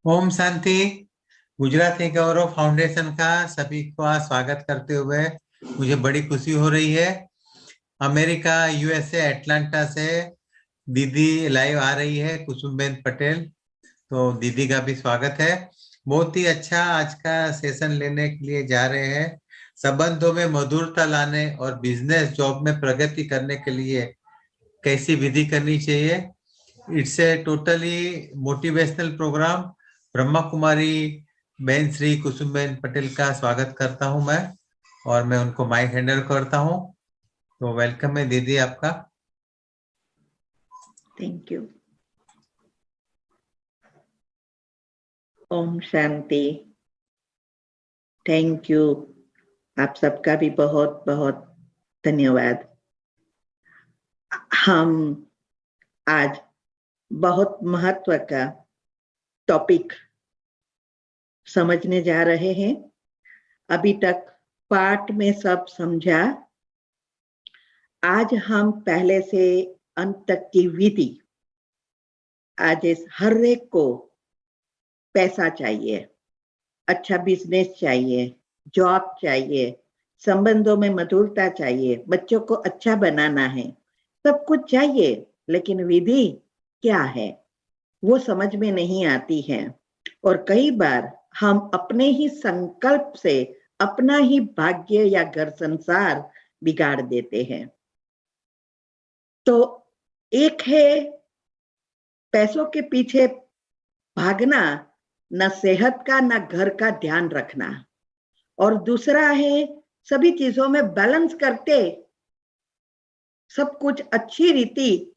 ओम शांति। गुजराती गौरव foundation का सभी का स्वागत करते हुए मुझे बड़ी खुशी हो रही है। अमेरिका यूएसए अटलांटा से दीदी लाइव आ रही है, कुसुमबेन पटेल। तो दीदी का भी स्वागत है। बहुत ही अच्छा आज का सेशन लेने के लिए जा रहे हैं। संबंधों में मधुरता लाने और बिजनेस जॉब में प्रगति करने के लिए कैसी विधि करनी चाहिए। It's a totally motivational program. Brahma Kumari बहन श्री कुसुमबेन पटेल का स्वागत करता हूं मैं, और मैं उनको माइक हैंडल करता हूं। तो वेलकम है दीदी आपका। Thank you. ओम शांति। Thank you. आप सबका भी बहुत बहुत धन्यवाद। हम आज बहुत महत्व का टॉपिक समझने जा रहे हैं। अभी तक पाठ में सब समझा। आज हम पहले से अंत तक की विधि। आज हर एक को पैसा चाहिए, अच्छा बिजनेस चाहिए, जॉब चाहिए, संबंधों में मधुरता चाहिए, बच्चों को अच्छा बनाना है, सब कुछ चाहिए। लेकिन विधि क्या है वो समझ में नहीं आती है। और कई बार हम अपने ही संकल्प से अपना ही भाग्य या घर संसार बिगाड़ देते हैं। तो एक है पैसों के पीछे भागना, न सेहत का न घर का ध्यान रखना। और दूसरा है सभी चीजों में बैलेंस करते सब कुछ अच्छी रीति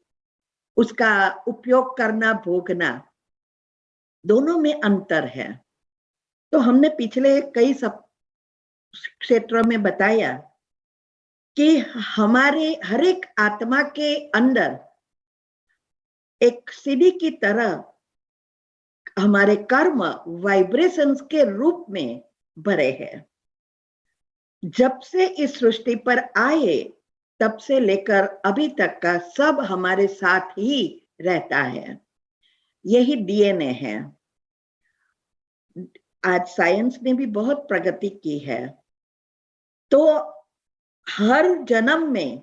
उसका उपयोग करना, भोगना। दोनों में अंतर है। तो हमने पिछले कई सब क्षेत्रों में बताया कि हमारे हर एक आत्मा के अंदर एक सीढ़ी की तरह हमारे कर्म वाइब्रेशंस के रूप में भरे हैं। जब से इस सृष्टि पर आए तब से लेकर अभी तक का सब हमारे साथ ही रहता है। यही डीएनए है। आज साइंस ने भी बहुत प्रगति की है। तो हर जन्म में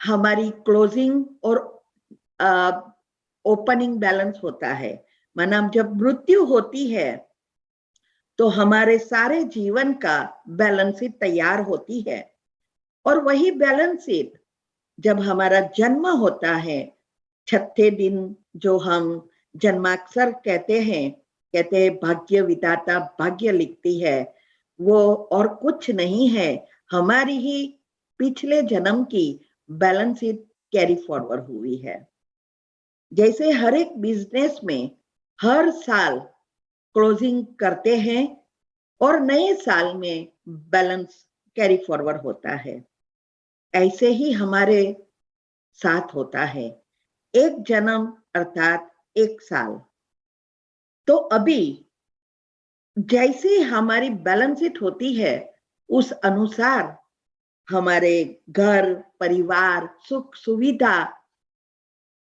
हमारी क्लोजिंग और ओपनिंग बैलेंस होता है। माना जब मृत्यु होती है तो हमारे सारे जीवन का बैलेंस शीट तैयार होती है। और वही बैलेंस शीट जब हमारा जन्म होता है, छठे दिन जो हम जन्माक्षर कहते हैं भाग्य विधाता भाग्य लिखती है, वो और कुछ नहीं है, हमारी ही पिछले जन्म की बैलेंस शीट कैरी फॉरवर्ड हुई है। जैसे हर एक बिजनेस में हर साल क्लोजिंग करते हैं और नए साल में बैलेंस कैरी फॉरवर्ड होता है, ऐसे ही हमारे साथ होता है। एक जन्म अर्थात एक साल। तो अभी जैसी हमारी बैलेंस शीट होती है उस अनुसार हमारे घर परिवार सुख सुविधा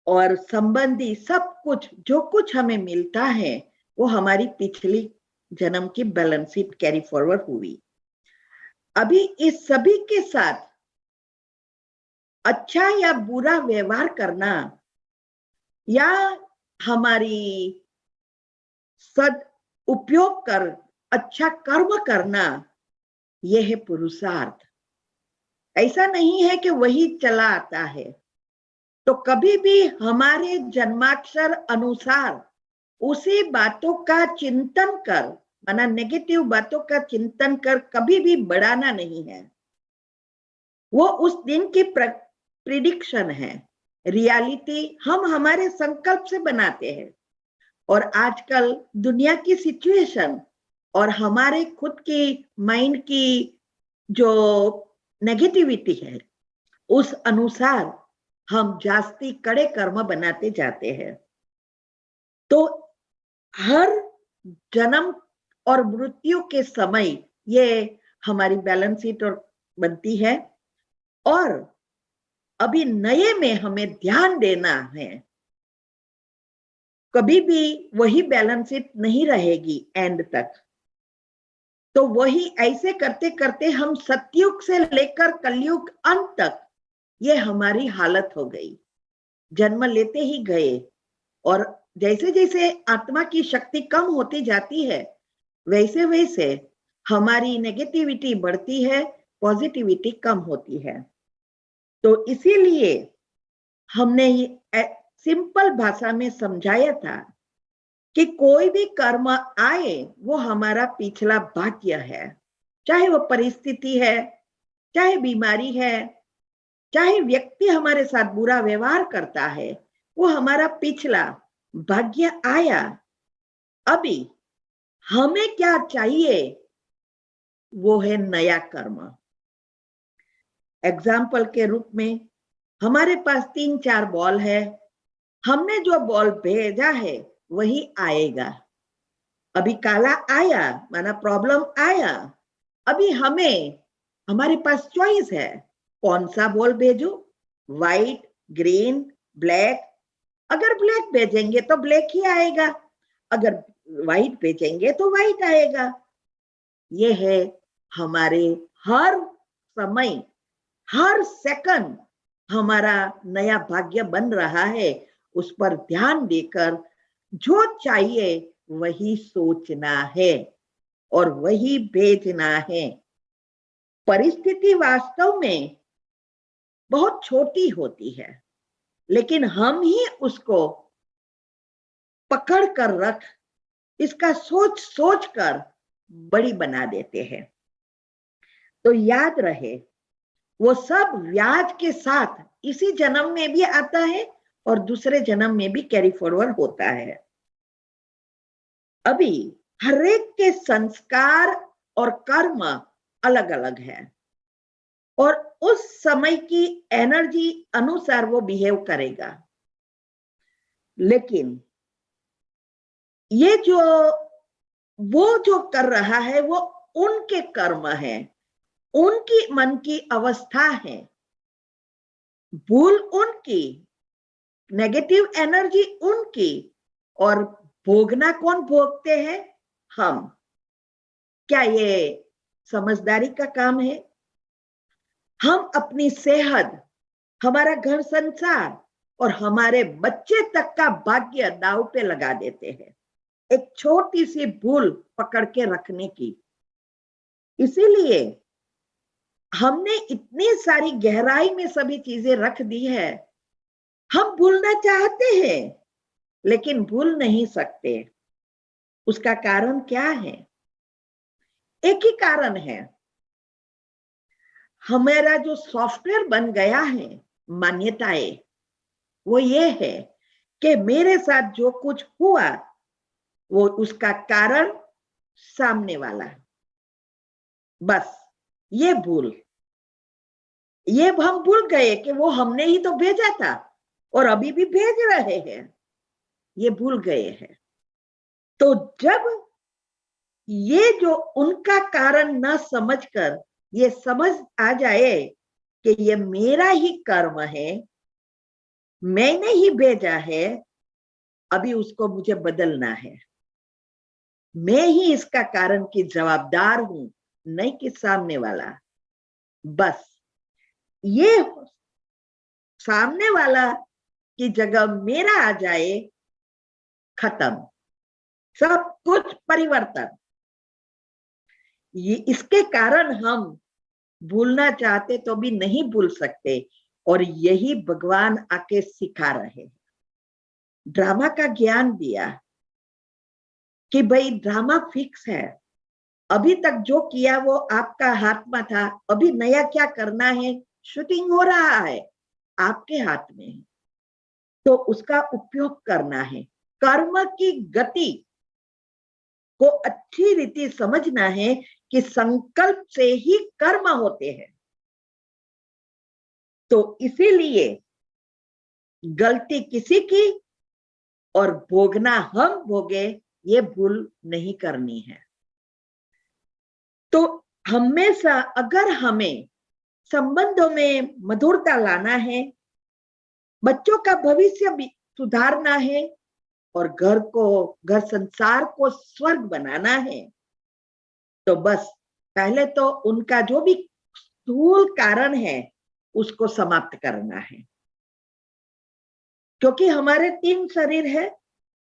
और संबंधी सब कुछ जो कुछ हमें मिलता है वो हमारी पिछली जन्म की बैलेंस शीट कैरी फॉरवर्ड हुई। अभी इस सभी के साथ अच्छा या बुरा व्यवहार करना या हमारी सद उपयोग कर अच्छा कर्म करना, यह है पुरुषार्थ। ऐसा नहीं है कि वही चला आता है। तो कभी भी हमारे जन्माक्षर अनुसार उसी बातों का चिंतन कर, माना नेगेटिव बातों का चिंतन कर कभी भी बढ़ाना नहीं है। वो उस दिन की प्रिडिक्शन है। रियलिटी हम हमारे संकल्प से बनाते हैं। और आजकल दुनिया की सिचुएशन और हमारे खुद की माइंड की जो नेगेटिविटी है उस अनुसार हम जास्ती कड़े कर्म बनाते जाते हैं। तो हर जन्म और मृत्यु के समय ये हमारी बैलेंस शीट और बनती है। और अभी नए में हमें ध्यान देना है कभी भी वही बैलेंसिड नहीं रहेगी एंड तक। तो वही ऐसे करते करते हम सतयुग से लेकर कलयुग अंत तक ये हमारी हालत हो गई। जन्म लेते ही गए, और जैसे जैसे आत्मा की शक्ति कम होती जाती है, वैसे वैसे हमारी नेगेटिविटी बढ़ती है, पॉजिटिविटी कम होती है। तो इसीलिए हमने ये सिंपल भाषा में समझाया था कि कोई भी कर्म आए वो हमारा पिछला भाग्य है। चाहे वो परिस्थिति है, चाहे बीमारी है, चाहे व्यक्ति हमारे साथ बुरा व्यवहार करता है, वो हमारा पिछला भाग्य आया। अभी हमें क्या चाहिए, वो है नया कर्म। एग्जाम्पल के रूप में हमारे पास 3-4 बॉल है, हमने जो बॉल भेजा है वही आएगा। अभी काला आया माना प्रॉब्लम आया, अभी हमारे पास चॉइस है कौन सा बॉल भेजो, व्हाइट, ग्रीन, ब्लैक। अगर ब्लैक भेजेंगे तो ब्लैक ही आएगा, अगर व्हाइट भेजेंगे तो व्हाइट आएगा। ये है हमारे हर समय, हर सेकंड हमारा नया भाग्य बन रहा है। उस पर ध्यान देकर जो चाहिए वही सोचना है और वही भेजना है। परिस्थिति वास्तव में बहुत छोटी होती है, लेकिन हम ही उसको पकड़ कर रख, इसका सोच सोच कर बड़ी बना देते हैं। तो याद रहे, वो सब व्याज के साथ इसी जन्म में भी आता है और दूसरे जन्म में भी कैरी फॉरवर्ड होता है। अभी हर एक के संस्कार और कर्म अलग अलग है और उस समय की एनर्जी अनुसार वो बिहेव करेगा। लेकिन ये वो जो कर रहा है वो उनके कर्म है, उनकी मन की अवस्था है। भूल उनकी, नेगेटिव एनर्जी उनकी, और भोगना कौन भोगते हैं? हम। क्या ये समझदारी का काम है? हम अपनी सेहत, हमारा घर संसार और हमारे बच्चे तक का भाग्य दांव पे लगा देते हैं एक छोटी सी भूल पकड़ के रखने की। इसीलिए हमने इतनी सारी गहराई में सभी चीजें रख दी है। हम भूलना चाहते हैं लेकिन भूल नहीं सकते। उसका कारण क्या है? एक ही कारण है, हमारा जो सॉफ्टवेयर बन गया है मान्यताएं, वो ये है कि मेरे साथ जो कुछ हुआ वो उसका कारण सामने वाला। बस ये हम भूल गए कि वो हमने ही तो भेजा था और अभी भी भेज रहे हैं, ये भूल गए हैं। तो जब ये जो उनका कारण न समझकर ये समझ आ जाए कि ये मेरा ही कर्म है, मैंने ही भेजा है, अभी उसको मुझे बदलना है। मैं ही इसका कारण की जवाबदार हूं, नहीं कि सामने वाला। बस ये सामने वाला की जगह मेरा आ जाए, खत्म, सब कुछ परिवर्तन। ये इसके कारण हम भूलना चाहते तो भी नहीं भूल सकते, और यही भगवान आके सिखा रहे हैं। ड्रामा का ज्ञान दिया कि भाई ड्रामा फिक्स है, अभी तक जो किया वो आपका हाथ में था, अभी नया क्या करना है, शूटिंग हो रहा है, आपके हाथ में है, तो उसका उपयोग करना है। कर्म की गति को अच्छी रीति समझना है कि संकल्प से ही कर्म होते हैं। तो इसीलिए गलती किसी की और भोगना हम भोगे, ये भूल नहीं करनी है। तो हमेशा अगर हमें संबंधों में मधुरता लाना है, बच्चों का भविष्य भी सुधारना है, और घर संसार को स्वर्ग बनाना है, तो बस पहले तो उनका जो भी स्थूल कारण है उसको समाप्त करना है। क्योंकि हमारे 3 शरीर है,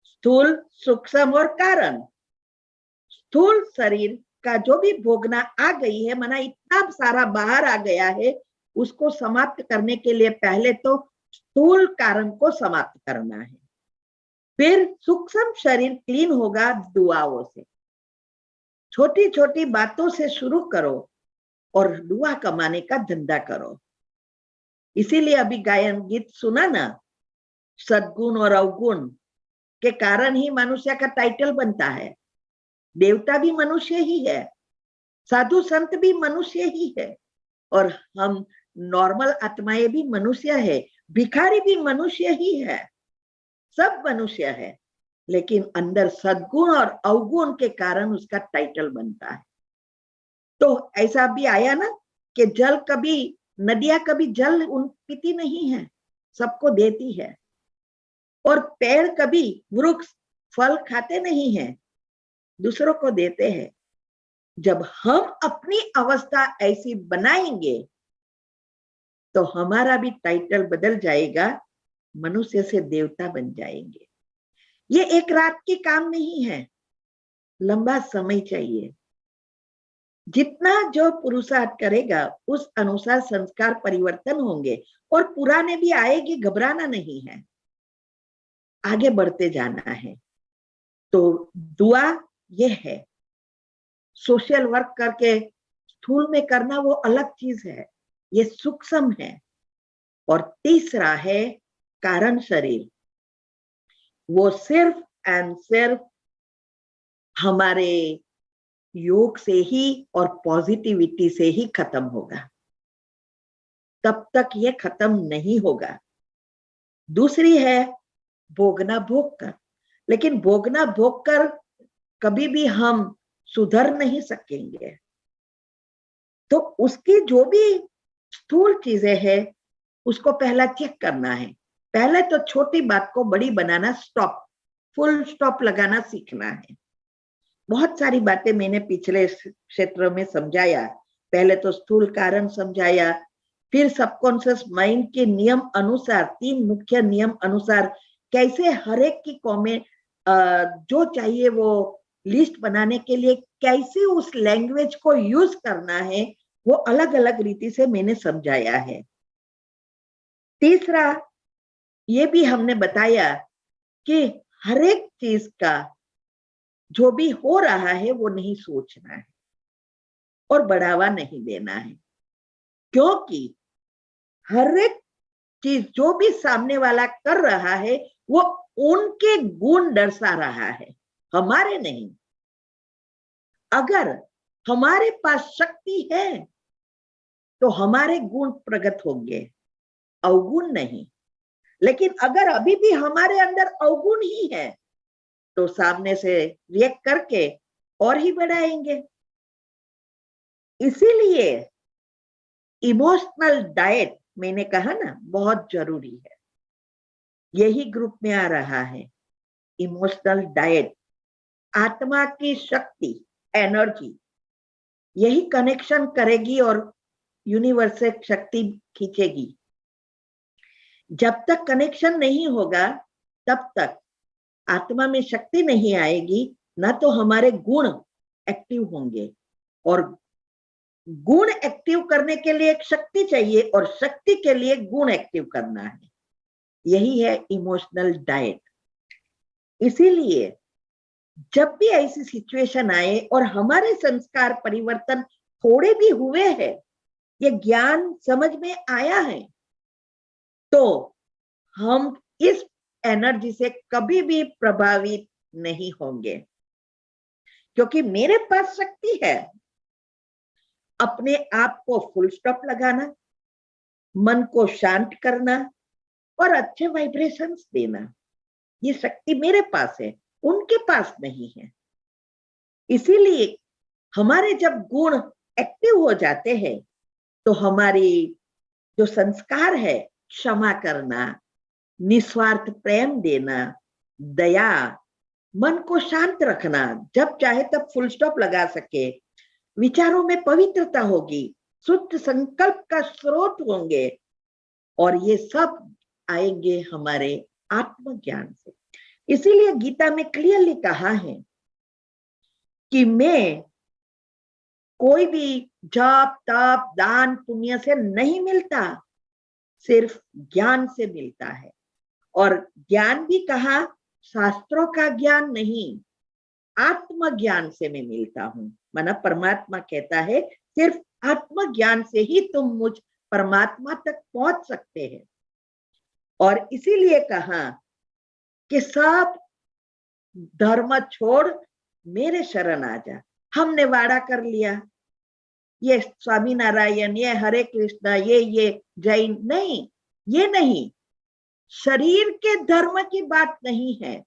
स्थूल, सूक्ष्म और कारण। स्थूल शरीर का जो भी भोगना आ गई है, माना इतना सारा बाहर आ गया है, उसको समाप्त करने के लिए पहले तो स्थूल कारण को समाप्त करना है। फिर सूक्ष्म शरीर क्लीन होगा दुआओं से। छोटी छोटी बातों से शुरू करो और दुआ कमाने का धंधा करो। इसीलिए अभी गायन गीत सुना ना, सद्गुण और अवगुण के कारण ही मनुष्य का टाइटल बनता है। देवता भी मनुष्य ही है, साधु संत भी मनुष्य ही है, और हम नॉर्मल आत्माएं भी मनुष्य है, भिखारी भी मनुष्य ही है, सब मनुष्य है। लेकिन अंदर सद्गुण और अवगुण के कारण उसका टाइटल बनता है। तो ऐसा भी आया ना कि जल कभी, नदियां कभी जल पीती नहीं है, सबको देती है। और पेड़ कभी, वृक्ष फल खाते नहीं है, दूसरों को देते हैं। जब हम अपनी अवस्था ऐसी बनाएंगे तो हमारा भी टाइटल बदल जाएगा, मनुष्य से देवता बन जाएंगे। ये एक रात की काम नहीं है, लंबा समय चाहिए। जितना जो पुरुषार्थ करेगा उस अनुसार संस्कार परिवर्तन होंगे, और पुराने भी आएगी, घबराना नहीं है, आगे बढ़ते जाना है। तो दुआ ये है। सोशल वर्क करके स्थूल में करना वो अलग चीज है, ये सूक्ष्म है। और तीसरा है कारण शरीर, वो सिर्फ एंड सिर्फ हमारे योग से ही और पॉजिटिविटी से ही खत्म होगा, तब तक ये खत्म नहीं होगा। दूसरी है भोगना भोग कर, लेकिन भोगना भोग कर कभी भी हम सुधर नहीं सकेंगे। तो उसकी जो भी स्थूल चीजें हैं उसको पहला चेक करना है। पहले तो छोटी बात को बड़ी बनाना, स्टॉप, फुल स्टॉप लगाना सीखना है। बहुत सारी बातें मैंने पिछले क्षेत्र में समझाया। पहले तो स्थूल कारण समझाया, फिर सबकॉन्शियस माइंड के नियम अनुसार, 3 मुख्य नियम अनुसार कैसे हर एक की कॉमेंट जो चाहिए वो लिस्ट बनाने के लिए कैसे उस लैंग्वेज को यूज करना है, वो अलग अलग रीति से मैंने समझाया है। तीसरा ये भी हमने बताया कि हर एक चीज का जो भी हो रहा है वो नहीं सोचना है और बढ़ावा नहीं देना है, क्योंकि हर एक चीज जो भी सामने वाला कर रहा है वो उनके गुण दर्शा रहा है, हमारे नहीं। अगर हमारे पास शक्ति है तो हमारे गुण प्रकट होंगे, अवगुण नहीं। लेकिन अगर अभी भी हमारे अंदर अवगुण ही है तो सामने से रिएक्ट करके और ही बढ़ाएंगे। इसीलिए इमोशनल डाइट मैंने कहा ना बहुत जरूरी है, यही ग्रुप में आ रहा है। इमोशनल डाइट, आत्मा की शक्ति, एनर्जी, यही कनेक्शन करेगी और यूनिवर्स से शक्ति खींचेगी। जब तक कनेक्शन नहीं होगा तब तक आत्मा में शक्ति नहीं आएगी, ना तो हमारे गुण एक्टिव होंगे। और गुण एक्टिव करने के लिए एक शक्ति चाहिए और शक्ति के लिए गुण एक्टिव करना है, यही है इमोशनल डाइट। इसीलिए जब भी ऐसी सिचुएशन आए और हमारे संस्कार परिवर्तन थोड़े भी हुए हैं, ये ज्ञान समझ में आया है, तो हम इस एनर्जी से कभी भी प्रभावित नहीं होंगे, क्योंकि मेरे पास शक्ति है अपने आप को फुल स्टॉप लगाना, मन को शांत करना और अच्छे वाइब्रेशंस देना। ये शक्ति मेरे पास है, उनके पास नहीं है। इसीलिए हमारे जब गुण एक्टिव हो जाते हैं तो हमारी जो संस्कार है, क्षमा करना, निस्वार्थ प्रेम देना, दया, मन को शांत रखना, जब चाहे तब फुल स्टॉप लगा सके, विचारों में पवित्रता होगी, शुद्ध संकल्प का स्रोत होंगे, और ये सब आएंगे हमारे आत्मज्ञान से। इसीलिए गीता में क्लियरली कहा है कि मैं कोई भी जप तप दान पुण्य से नहीं मिलता, सिर्फ ज्ञान से मिलता है। और ज्ञान भी कहा शास्त्रों का ज्ञान नहीं, आत्मज्ञान से मैं मिलता हूं। माना परमात्मा कहता है सिर्फ आत्मज्ञान से ही तुम मुझ परमात्मा तक पहुंच सकते हैं। और इसीलिए कहा कि सब धर्म छोड़ मेरे शरण आ जा। हमने वादा कर लिया ये स्वामी नारायण, ये हरे कृष्णा, ये जैन नहीं, ये नहीं, शरीर के धर्म की बात नहीं है।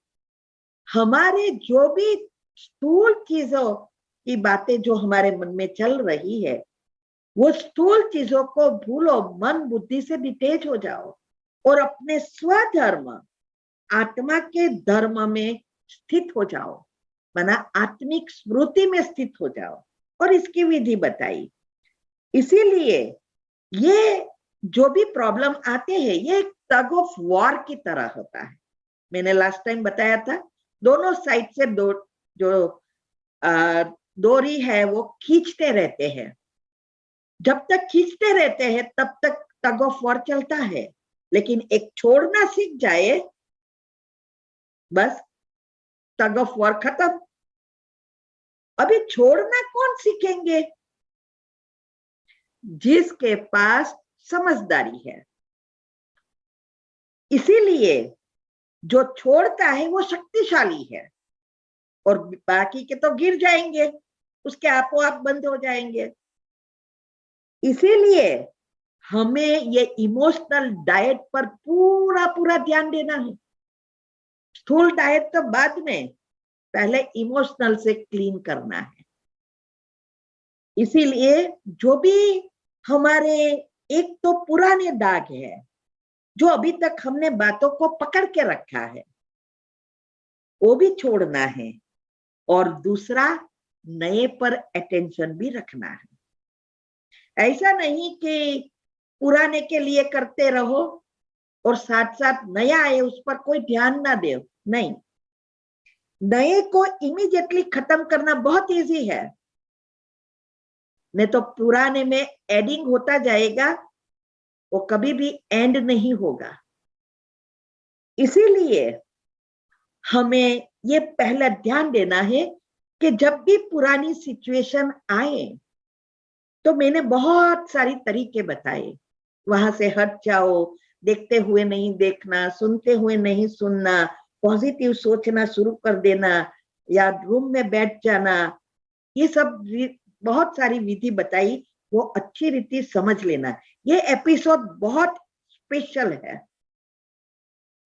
हमारे जो भी स्थूल चीजों की बातें जो हमारे मन में चल रही है, वो स्थूल चीजों को भूलो, मन बुद्धि से डिटेच हो जाओ और अपने स्वधर्म आत्मा के धर्म में स्थित हो जाओ, माना आत्मिक स्मृति में स्थित हो जाओ। और इसकी विधि बताई। इसीलिए ये जो भी प्रॉब्लम आते हैं, ये एक टग ऑफ वॉर की तरह होता है। मैंने लास्ट टाइम बताया था, दोनों साइड से जो डोरी है वो खींचते रहते हैं। जब तक खींचते रहते हैं तब तक टग ऑफ वॉर चलता है, लेकिन एक छोड़ना सीख जाए, बस टग ऑफ वॉर खत्म। अभी छोड़ना कौन सीखेंगे? जिसके पास समझदारी है। इसीलिए जो छोड़ता है वो शक्तिशाली है, और बाकी के तो गिर जाएंगे, उसके आपो आप बंद हो जाएंगे। इसीलिए हमें ये इमोशनल डाइट पर पूरा पूरा ध्यान देना है। स्थूल डाइट तो बाद में, पहले इमोशनल से क्लीन करना है। इसीलिए जो भी हमारे एक तो पुराने दाग है जो अभी तक हमने बातों को पकड़ के रखा है, वो भी छोड़ना है, और दूसरा नए पर अटेंशन भी रखना है। ऐसा नहीं कि पुराने के लिए करते रहो और साथ साथ नया आए उस पर कोई ध्यान ना दे। नहीं, नए को इमीडिएटली खत्म करना बहुत इजी है, नहीं तो पुराने में एडिंग होता जाएगा, वो कभी भी एंड नहीं होगा। इसीलिए हमें ये पहला ध्यान देना है कि जब भी पुरानी सिचुएशन आए, तो मैंने बहुत सारी तरीके बताए, वहां से हट जाओ, देखते हुए नहीं देखना, सुनते हुए नहीं सुनना, पॉजिटिव सोचना शुरू कर देना, या रूम में बैठ जाना, ये सब बहुत सारी विधि बताई, वो अच्छी रीति समझ लेना। ये एपिसोड बहुत स्पेशल है,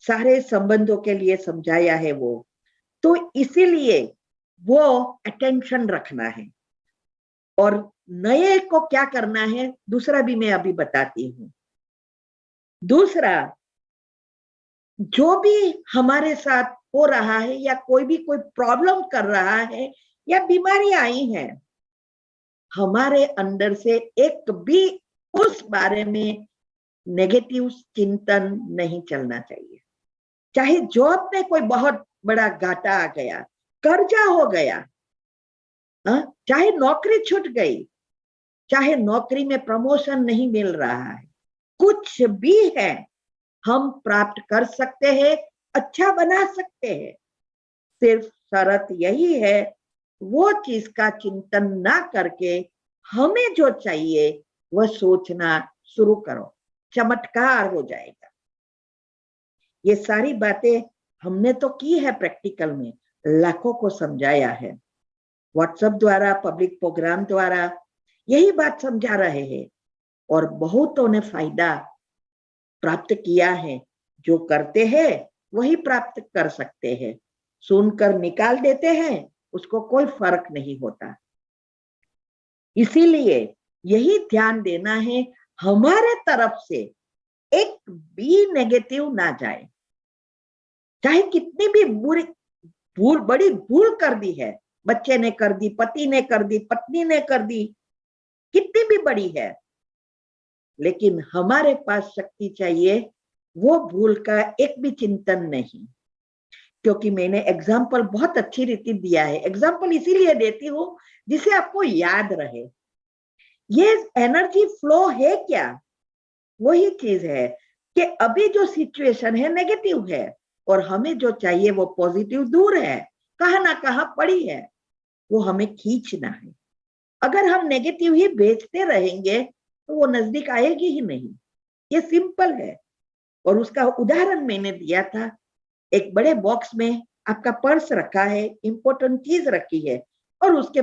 सारे संबंधों के लिए समझाया है वो, तो इसीलिए वो अटेंशन रखना है। और नए को क्या करना है दूसरा भी मैं अभी बताती हूं। दूसरा, जो भी हमारे साथ हो रहा है या कोई भी कोई प्रॉब्लम कर रहा है या बीमारी आई है, हमारे अंदर से एक भी उस बारे में नेगेटिव चिंतन नहीं चलना चाहिए। चाहे जॉब में कोई बहुत बड़ा घाटा आ गया, कर्जा हो गया, चाहे नौकरी छूट गई, चाहे नौकरी में प्रमोशन नहीं मिल रहा है, कुछ भी है, हम प्राप्त कर सकते हैं, अच्छा बना सकते हैं। सिर्फ शर्त यही है, वो चीज का चिंतन ना करके हमें जो चाहिए वह सोचना शुरू करो, चमत्कार हो जाएगा। ये सारी बातें हमने तो की है प्रैक्टिकल में, लाखों को समझाया है, व्हाट्सएप द्वारा, पब्लिक प्रोग्राम द्वारा यही बात समझा रहे हैं, और बहुतों ने फायदा प्राप्त किया है। जो करते हैं वही प्राप्त कर सकते हैं, सुनकर निकाल देते हैं उसको कोई फर्क नहीं होता। इसीलिए यही ध्यान देना है, हमारे तरफ से एक भी नेगेटिव ना जाए। चाहे कितनी भी बुरी भूल, बड़ी भूल कर दी है, बच्चे ने कर दी, पति ने कर दी, पत्नी ने कर दी, कितनी भी बड़ी है, लेकिन हमारे पास शक्ति चाहिए वो भूल का एक भी चिंतन नहीं। क्योंकि मैंने एग्जाम्पल बहुत अच्छी रीति दिया है, एग्जाम्पल इसीलिए देती हूं जिसे आपको याद रहे। ये एनर्जी फ्लो है क्या? वही चीज है कि अभी जो सिचुएशन है नेगेटिव है और हमें जो चाहिए वो पॉजिटिव दूर है, कहां ना कहां पड़ी है, वो हमें खींचना है। अगर हम नेगेटिव ही भेजते रहेंगे तो वो नजदीक आएगी ही नहीं। ये सिंपल है। और उसका उदाहरण मैंने दिया था, एक बड़े बॉक्स में आपका पर्स रखा है, इंपॉर्टेंट चीज रखी है और उसके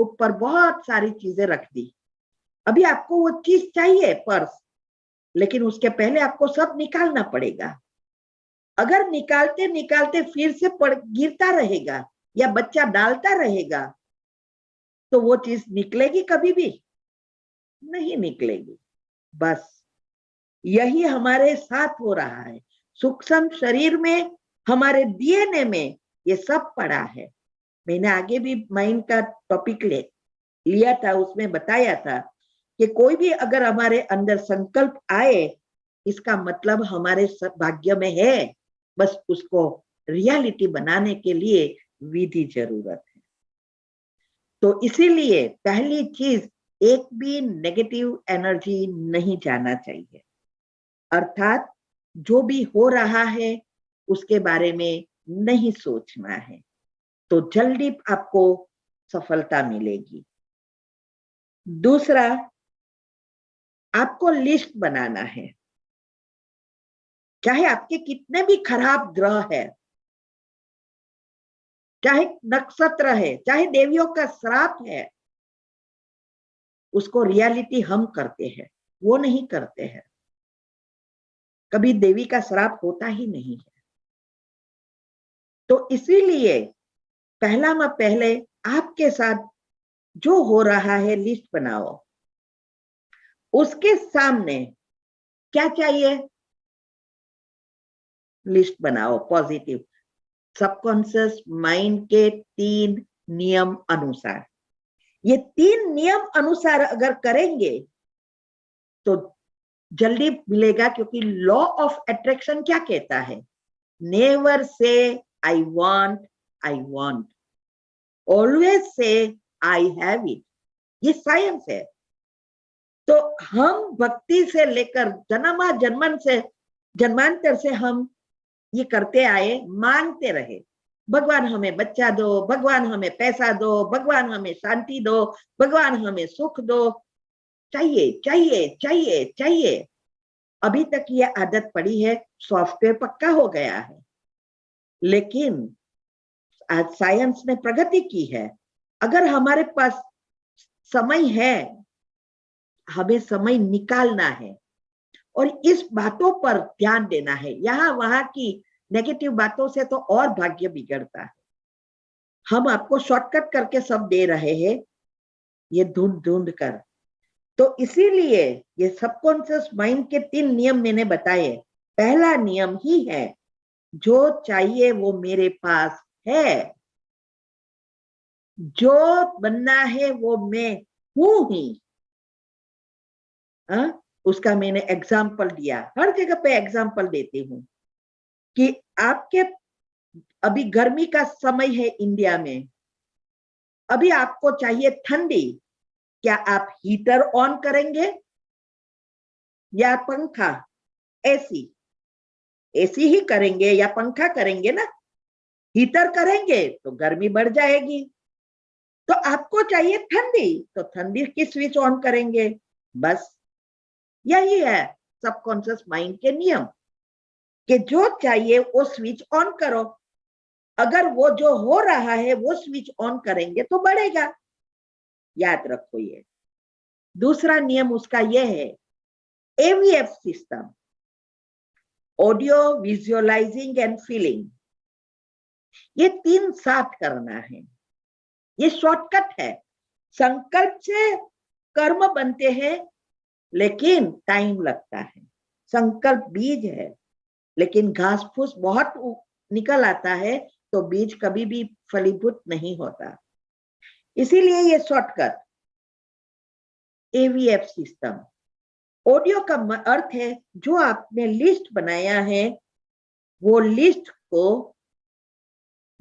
ऊपर बहुत सारी चीजें रख दी। अभी आपको वो चीज चाहिए, पर्स, लेकिन उसके पहले आपको सब निकालना पड़ेगा। अगर निकालते निकालते फिर से गिरता रहेगा या बच्चा डालता रहेगा तो वो चीज निकलेगी? कभी भी नहीं निकलेगी। बस यही हमारे साथ हो रहा है। सूक्ष्म शरीर में, हमारे डीएनए में ये सब पड़ा है। मैंने आगे भी माइंड का टॉपिक लिया था, उसमें बताया था कि कोई भी अगर हमारे अंदर संकल्प आए, इसका मतलब हमारे भाग्य में है, बस उसको रियलिटी बनाने के लिए विधि जरूरत है। तो इसीलिए पहली चीज, एक भी नेगेटिव एनर्जी नहीं जाना चाहिए। अर्थात जो भी हो रहा है उसके बारे में नहीं सोचना है, तो जल्दी आपको सफलता मिलेगी। दूसरा, आपको लिस्ट बनाना है। चाहे आपके कितने भी खराब ग्रह है, चाहे नक्षत्र है, चाहे देवियों का श्राप है, उसको रियलिटी हम करते हैं, वो नहीं करते हैं। कभी देवी का श्राप होता ही नहीं है। तो इसीलिए पहले आपके साथ जो हो रहा है लिस्ट बनाओ। उसके सामने क्या चाहिए? लिस्ट बनाओ पॉजिटिव। सबकॉन्शियस माइंड के 3 नियम अनुसार, ये 3 नियम अनुसार अगर करेंगे तो जल्दी मिलेगा। क्योंकि लॉ ऑफ अट्रैक्शन क्या कहता है? Never say I want, I want, always say I have it. ये साइंस है। तो हम भक्ति से लेकर जन्मांतर से हम ये करते आए, मांगते रहे, भगवान हमें बच्चा दो, भगवान हमें पैसा दो, भगवान हमें शांति दो, भगवान हमें सुख दो, चाहिए चाहिए चाहिए चाहिए। अभी तक ये आदत पड़ी है, सॉफ्टवेयर पक्का हो गया है। लेकिन आज साइंस ने प्रगति की है। अगर हमारे पास समय है, हमें समय निकालना है और इस बातों पर ध्यान देना है। यहां वहां की नेगेटिव बातों से तो और भाग्य बिगड़ता है। हम आपको शॉर्टकट करके सब दे रहे हैं, ये ढूंढ ढूंढ कर। तो इसीलिए ये सबकॉन्शियस माइंड के 3 नियम मैंने बताए। पहला नियम ही है, जो चाहिए वो मेरे पास है, जो बनना है वो मैं हूं ही। उसका मैंने एग्जाम्पल दिया, हर जगह पे एग्जाम्पल देती हूं कि आपके अभी गर्मी का समय है इंडिया में, अभी आपको चाहिए ठंडी, क्या आप हीटर ऑन करेंगे या पंखा? एसी? एसी ही करेंगे या पंखा करेंगे ना। हीटर करेंगे तो गर्मी बढ़ जाएगी। तो आपको चाहिए ठंडी, तो ठंडी की स्विच ऑन करेंगे। बस यही है सबकॉन्शियस माइंड के नियम, कि जो चाहिए वो स्विच ऑन करो। अगर वो जो हो रहा है वो स्विच ऑन करेंगे तो बढ़ेगा। याद रखो ये। दूसरा नियम उसका ये है, AVF system, audio visualising and feeling. ये 3 साथ करना है। ये शॉर्टकट है। संकल्प से कर्म बनते हैं, लेकिन टाइम लगता है। संकल्प बीज है, लेकिन घास फूस बहुत निकल आता है तो बीज कभी भी फलीभूत नहीं होता। इसीलिए ये शॉर्टकट AVF सिस्टम। ऑडियो का अर्थ है जो आपने लिस्ट बनाया है वो लिस्ट को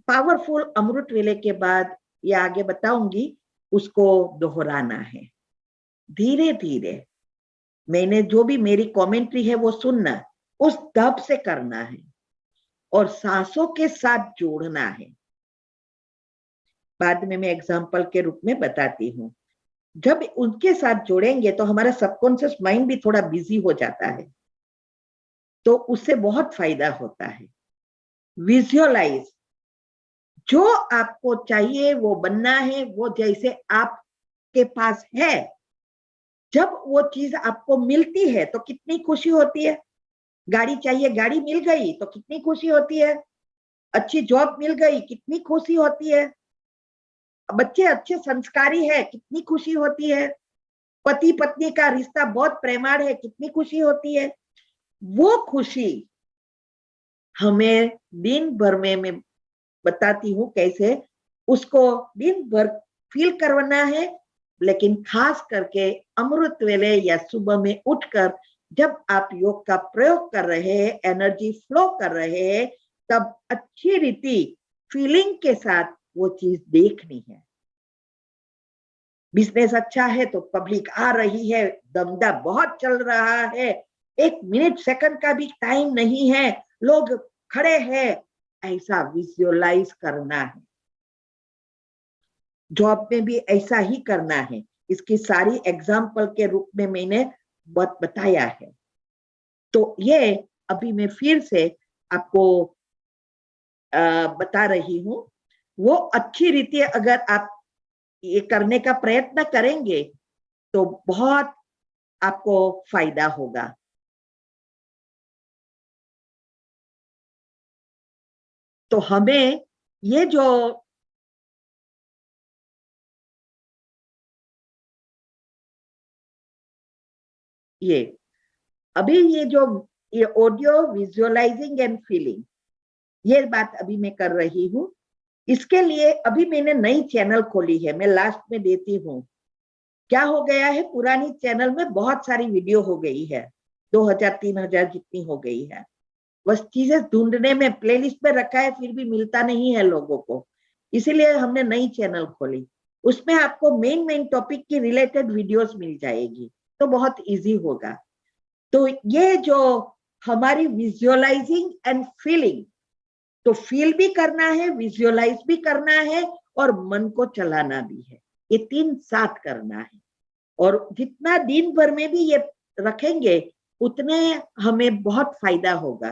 पावरफुल अमृत वेले के बाद, या आगे बताऊंगी, उसको दोहराना है धीरे धीरे। मैंने जो भी मेरी कमेंट्री है वो सुनना, उस दब से करना है और सांसों के साथ जोड़ना है। बाद में मैं एग्जाम्पल के रूप में बताती हूँ। जब उनके साथ जोड़ेंगे तो हमारा सबकॉन्शियस माइंड भी थोड़ा बिजी हो जाता है, तो उससे बहुत फायदा होता है। विजुअलाइज, जो आपको चाहिए वो बनना है, वो जैसे आपके पास है। जब वो चीज आपको मिलती है तो कितनी खुशी होती है। गाड़ी चाहिए, गाड़ी मिल गई तो कितनी खुशी होती है। अच्छी जॉब मिल गई, कितनी खुशी होती है। बच्चे अच्छे संस्कारी है, कितनी खुशी होती है। पति पत्नी का रिश्ता बहुत प्रेमाळ है, कितनी खुशी होती है। वो खुशी हमें दिन भर में मैं बताती हूँ कैसे उसको दिन भर फील करवाना है। लेकिन खास करके अमृत वेले या सुबह में उठकर जब आप योग का प्रयोग कर रहे हैं, एनर्जी फ्लो कर रहे हैं, तब अच्छी रीति फीलिंग के साथ वो चीज देखनी है। बिजनेस अच्छा है तो पब्लिक आ रही है, धंधा बहुत चल रहा है, 1 मिनट सेकंड का भी टाइम नहीं है, लोग खड़े हैं, ऐसा विजुअलाइज करना है। जॉब में भी ऐसा ही करना है। इसकी सारी एग्जाम्पल के रूप में मैंने बताया है। तो ये अभी मैं फिर से आपको बता रही हूं। वो अच्छी रीति अगर आप ये करने का प्रयत्न करेंगे तो बहुत आपको फायदा होगा। तो हमें ये जो अभी ये जो ये ऑडियो विजुअलाइजिंग एंड फीलिंग, ये बात अभी मैं कर रही हूँ। इसके लिए अभी मैंने नई चैनल खोली है, मैं लास्ट में देती हूँ। क्या हो गया है, पुरानी चैनल में बहुत सारी वीडियो हो गई है, 2000-3000 जितनी हो गई है। बस चीजें ढूंढने में प्लेलिस्ट में रखा है, फिर भी मिलता नहीं है लोगों को। इसीलिए हमने नई चैनल खोली। उसमें आपको मेन टॉपिक की रिलेटेड वीडियोस मिल जाएगी, तो बहुत इजी होगा। तो ये जो हमारी विजुअलाइजिंग एंड फीलिंग, तो फील भी करना है, विजुअलाइज भी करना है और मन को चलाना भी है। ये 3 साथ करना है। और जितना दिन भर में भी ये रखेंगे उतने हमें बहुत फायदा होगा।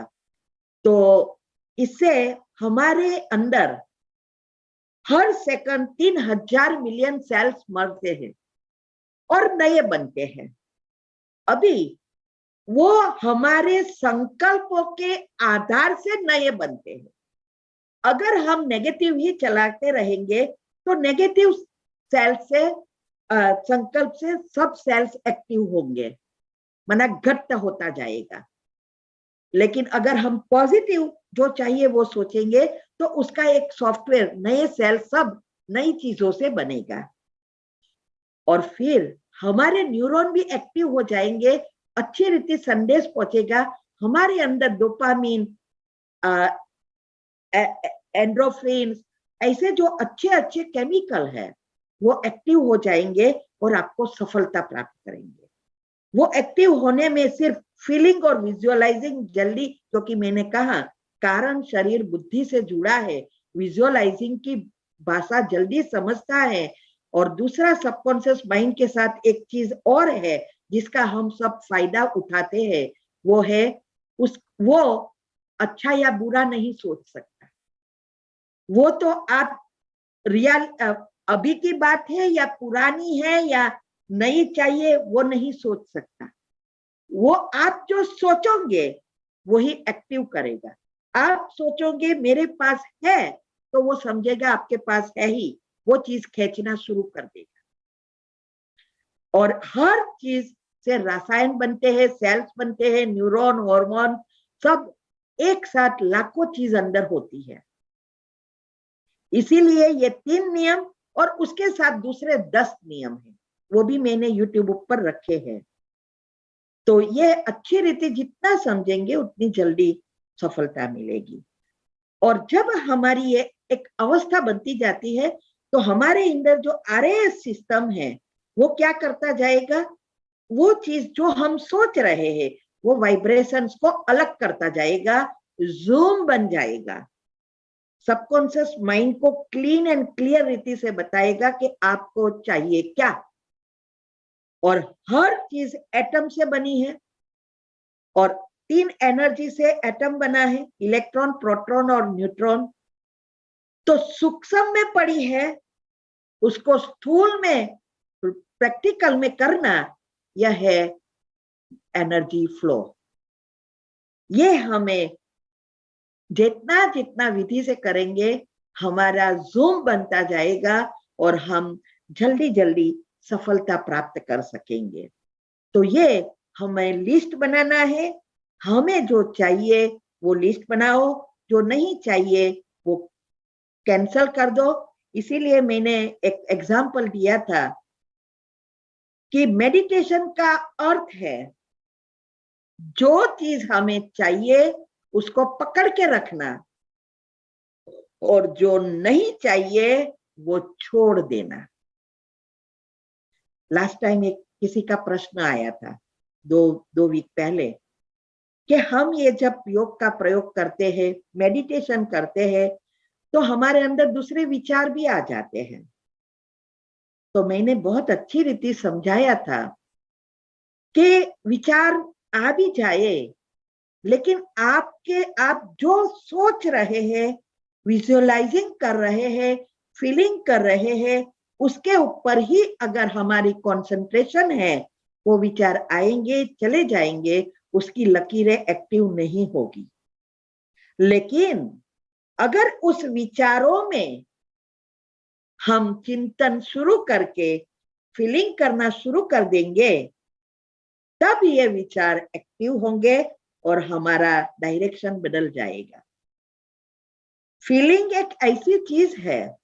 तो इससे हमारे अंदर हर सेकंड 3000 मिलियन सेल्स मरते हैं और नए बनते हैं। अभी वो हमारे संकल्पों के आधार से नए बनते हैं। अगर हम नेगेटिव ही चलाते रहेंगे तो नेगेटिव सेल से संकल्प से सब सेल्स एक्टिव होंगे, माना घट्ट होता जाएगा। लेकिन अगर हम पॉजिटिव जो चाहिए वो सोचेंगे तो उसका एक सॉफ्टवेयर, नए सेल सब नई चीजों से बनेगा और फिर हमारे न्यूरॉन भी एक्टिव हो जाएंगे। अच्छी रीति संदेश पहुंचेगा हमारे अंदर। डोपामिन, एंड्रोफिन, ऐसे जो अच्छे अच्छे केमिकल है वो एक्टिव हो जाएंगे और आपको सफलता प्राप्त करेंगे। वो एक्टिव होने में सिर्फ फीलिंग और विजुअलाइजिंग जल्दी, क्योंकि मैंने कहा कारण शरीर बुद्धि से जुड़ा है, विजुअलाइजिंग की भाषा जल्दी समझता है। और दूसरा सबकॉन्शियस माइंड के साथ एक चीज और है जिसका हम सब फायदा उठाते हैं, वो है वो अच्छा या बुरा नहीं सोच सकता। वो तो आप रियल अभी की बात है या पुरानी है या नई चाहिए वो नहीं सोच सकता। वो आप जो सोचोगे वही एक्टिव करेगा। आप सोचोगे मेरे पास है तो वो समझेगा आपके पास है ही, वो चीज खींचना शुरू कर देगा। और हर चीज से रसायन बनते हैं, सेल्स बनते हैं, न्यूरॉन, हार्मोन सब एक साथ लाखों चीज अंदर होती है। इसीलिए ये 3 नियम और उसके साथ दूसरे 10 नियम हैं, वो भी मैंने यूट्यूब पर रखे हैं। तो ये अच्छी रीति जितना समझेंगे उतनी जल्दी सफलता मिलेगी। और जब हमारी ये एक अवस्था बनती जाती है तो हमारे अंदर जो RAS सिस्टम है वो क्या करता जाएगा, वो चीज जो हम सोच रहे हैं वो वाइब्रेशंस को अलग करता जाएगा, जूम बन जाएगा। सबकॉन्शियस माइंड को क्लीन एंड क्लियर रीति से बताएगा कि आपको चाहिए क्या। और हर चीज एटम से बनी है और 3 एनर्जी से एटम बना है, इलेक्ट्रॉन, प्रोटॉन और न्यूट्रॉन। तो सूक्ष्म में पड़ी है, उसको स्थूल में प्रैक्टिकल में करना, यह है एनर्जी फ्लो। ये हमें जितना जितना विधि से करेंगे हमारा जूम बनता जाएगा और हम जल्दी जल्दी सफलता प्राप्त कर सकेंगे। तो ये हमें लिस्ट बनाना है, हमें जो चाहिए वो लिस्ट बनाओ, जो नहीं चाहिए वो कैंसल कर दो। इसीलिए मैंने एक एग्जाम्पल दिया था कि मेडिटेशन का अर्थ है जो चीज हमें चाहिए उसको पकड़ के रखना और जो नहीं चाहिए वो छोड़ देना। लास्ट टाइम एक किसी का प्रश्न आया था दो वीक पहले कि हम ये जब योग का प्रयोग करते हैं, मेडिटेशन करते हैं, तो हमारे अंदर दूसरे विचार भी आ जाते हैं। तो मैंने बहुत अच्छी रीति समझाया था कि विचार आ भी जाए, लेकिन आप जो सोच रहे हैं, विजुअलाइजिंग कर रहे हैं, फीलिंग कर रहे हैं, उसके ऊपर ही अगर हमारी कंसंट्रेशन है, वो विचार आएंगे चले जाएंगे, उसकी लकीरें एक्टिव नहीं होगी। लेकिन अगर उस विचारों में हम चिंतन शुरू करके फीलिंग करना शुरू कर देंगे, तब ये विचार एक्टिव होंगे और हमारा डायरेक्शन बदल जाएगा। फीलिंग एक ऐसी चीज है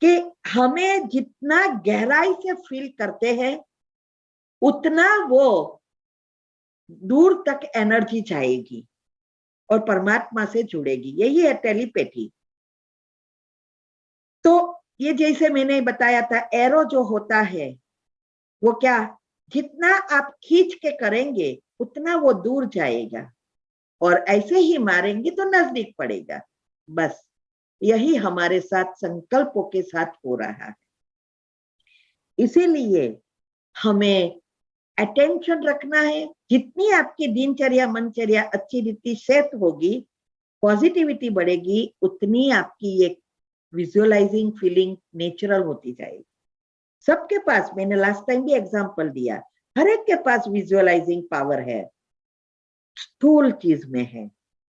कि हमें जितना गहराई से फील करते हैं उतना वो दूर तक एनर्जी जाएगी और परमात्मा से जुड़ेगी। यही है टेलीपैथी। तो ये जैसे मैंने बताया था, एरो जो होता है वो क्या, जितना आप खींच के करेंगे उतना वो दूर जाएगा और ऐसे ही मारेंगे तो नजदीक पड़ेगा। बस यही हमारे साथ संकल्पों के साथ हो रहा है। इसीलिए हमें अटेंशन रखना है। जितनी आपकी दिनचर्या मनचर्या अच्छी रीति सेट होगी, पॉजिटिविटी बढ़ेगी, उतनी आपकी ये विजुअलाइजिंग फीलिंग नेचुरल होती जाएगी। सबके पास, मैंने लास्ट टाइम भी एग्जांपल दिया, हर एक के पास विजुअलाइजिंग पावर है, स्थूल चीज में है।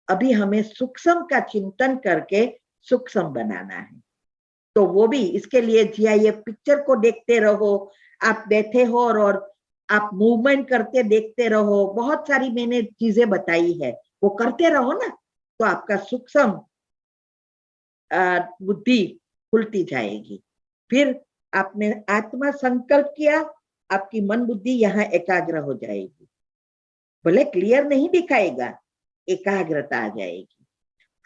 अभी हमें सूक्ष्म का चिंतन करके सूक्ष्म बनाना है। तो वो भी इसके लिए GIF पिक्चर को देखते रहो, आप बैठे हो और आप मूवमेंट करते देखते रहो। बहुत सारी मैंने चीजें बताई है, वो करते रहो ना, तो आपका सूक्ष्म बुद्धि खुलती जाएगी। फिर आपने आत्मा संकल्प किया, आपकी मन बुद्धि यहाँ एकाग्र हो जाएगी। भले क्लियर नहीं दिखाएगा, एकाग्रता आ जाएगी,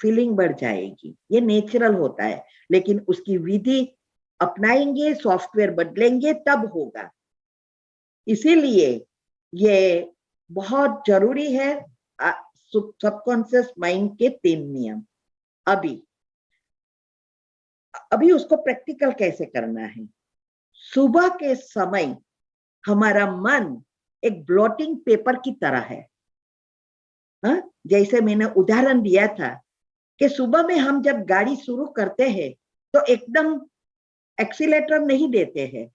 फीलिंग बढ़ जाएगी। ये नेचुरल होता है, लेकिन उसकी विधि अपनाएंगे, सॉफ्टवेयर बदलेंगे, तब होगा। इसीलिए ये बहुत जरूरी है सबकॉन्शियस माइंड के 3 नियम। अभी उसको प्रैक्टिकल कैसे करना है। सुबह के समय हमारा मन एक ब्लॉटिंग पेपर की तरह है। हा? जैसे मैंने उदाहरण दिया था कि सुबह में हम जब गाड़ी शुरू करते हैं तो एकदम एक्सीलेटर नहीं देते हैं,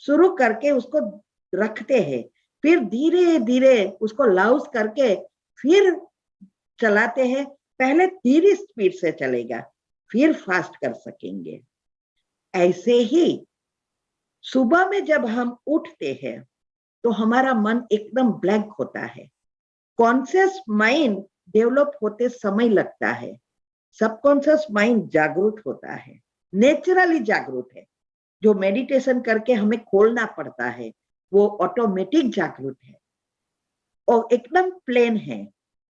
शुरू करके उसको रखते हैं, फिर धीरे धीरे उसको लाउस करके फिर चलाते हैं। पहले धीरे स्पीड से चलेगा, फिर फास्ट कर सकेंगे। ऐसे ही सुबह में जब हम उठते हैं तो हमारा मन एकदम ब्लैंक होता है। कॉन्शियस माइंड डेवलप होते समय लगता है। सबकॉन्शियस माइंड जागरूक होता है, नेचुरली जागरूक है। जो मेडिटेशन करके हमें खोलना पड़ता है वो ऑटोमेटिक जागरूक है और एकदम प्लेन है।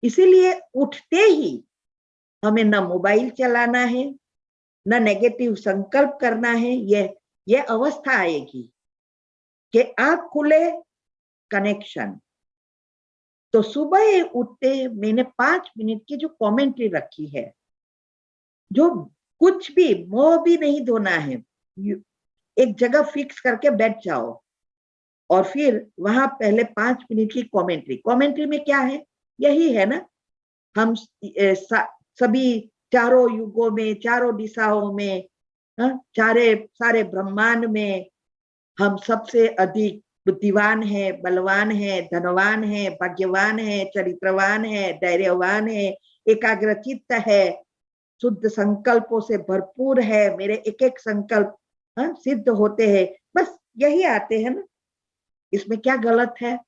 इसीलिए उठते ही हमें ना मोबाइल चलाना है, ना नेगेटिव संकल्प करना है। ये अवस्था आएगी कि आंख खुले, कनेक्शन। तो सुबह उठते मैंने 5 मिनट की जो कमेंट्री रखी है, जो कुछ भी मुंह भी नहीं धोना है, एक जगह फिक्स करके बैठ जाओ और फिर वहां पहले 5 मिनट की कमेंट्री में क्या है, यही है ना, हम सभी चारों युगों में, चारों दिशाओं में, सारे ब्रह्मांड में हम सबसे अधिक बुद्धिवान है, बलवान है, धनवान है, भाग्यवान है, चरित्रवान है, धैर्यवान है, एकाग्रचित्त है, शुद्ध संकल्पों से भरपूर है। मेरे एक एक संकल्प सिद्ध होते हैं। बस यही आते हैं ना, इसमें क्या गलत है?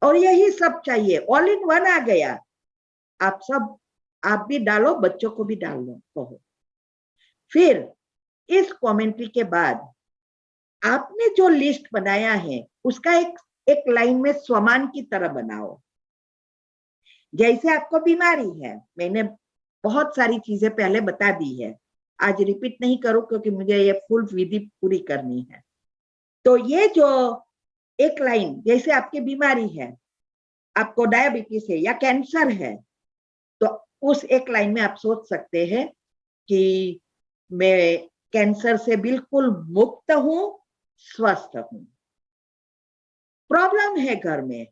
और यही सब चाहिए, ऑल इन वन आ गया। आप भी डालो, बच्चों को भी डाल लो, कहो। फिर इस कमेंट्री के बाद आपने जो लिस्ट बनाया है उसका एक लाइन में स्वमान की तरह बनाओ। जैसे आपको बीमारी है, मैंने बहुत सारी चीजें पहले बता दी है, आज रिपीट नहीं करूं क्योंकि मुझे ये फुल विधि पूरी करनी है। तो ये जो एक लाइन, जैसे आपकी बीमारी है, आपको डायबिटीज है या कैंसर है, तो उस एक लाइन में आप सोच सकते हैं कि मैं कैंसर से बिल्कुल मुक्त हूं, स्वस्थ हूं। प्रॉब्लम है घर में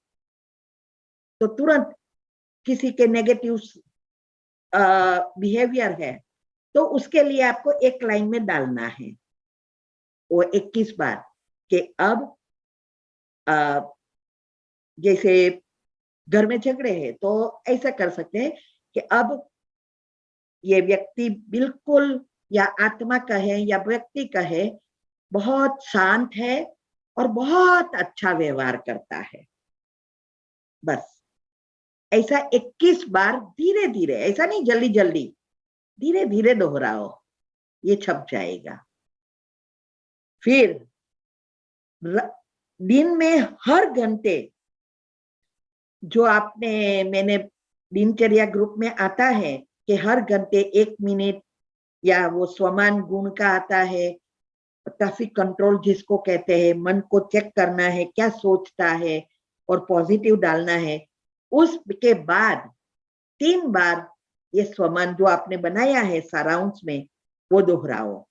तो तुरंत किसी के नेगेटिव बिहेवियर है, तो उसके लिए आपको एक लाइन में डालना है वो 21 बार कि अब जैसे घर में झगड़े हैं तो ऐसा कर सकते हैं कि अब ये व्यक्ति बिल्कुल, या आत्मा कहे या व्यक्ति कहे, बहुत शांत है और बहुत अच्छा व्यवहार करता है। बस ऐसा 21 बार धीरे धीरे, ऐसा नहीं जल्दी जल्दी, धीरे धीरे दोहराओ, ये छप जाएगा। फिर दिन में हर घंटे जो मैंने दिनचर्या ग्रुप में आता है कि हर घंटे 1 मिनट, या वो स्वमान गुण का आता है, ट्रैफिक कंट्रोल जिसको कहते हैं, मन को चेक करना है क्या सोचता है और पॉजिटिव डालना है। उसके बाद 3 बार ये स्वमान जो आपने बनाया है सारांश में वो दोहराओ।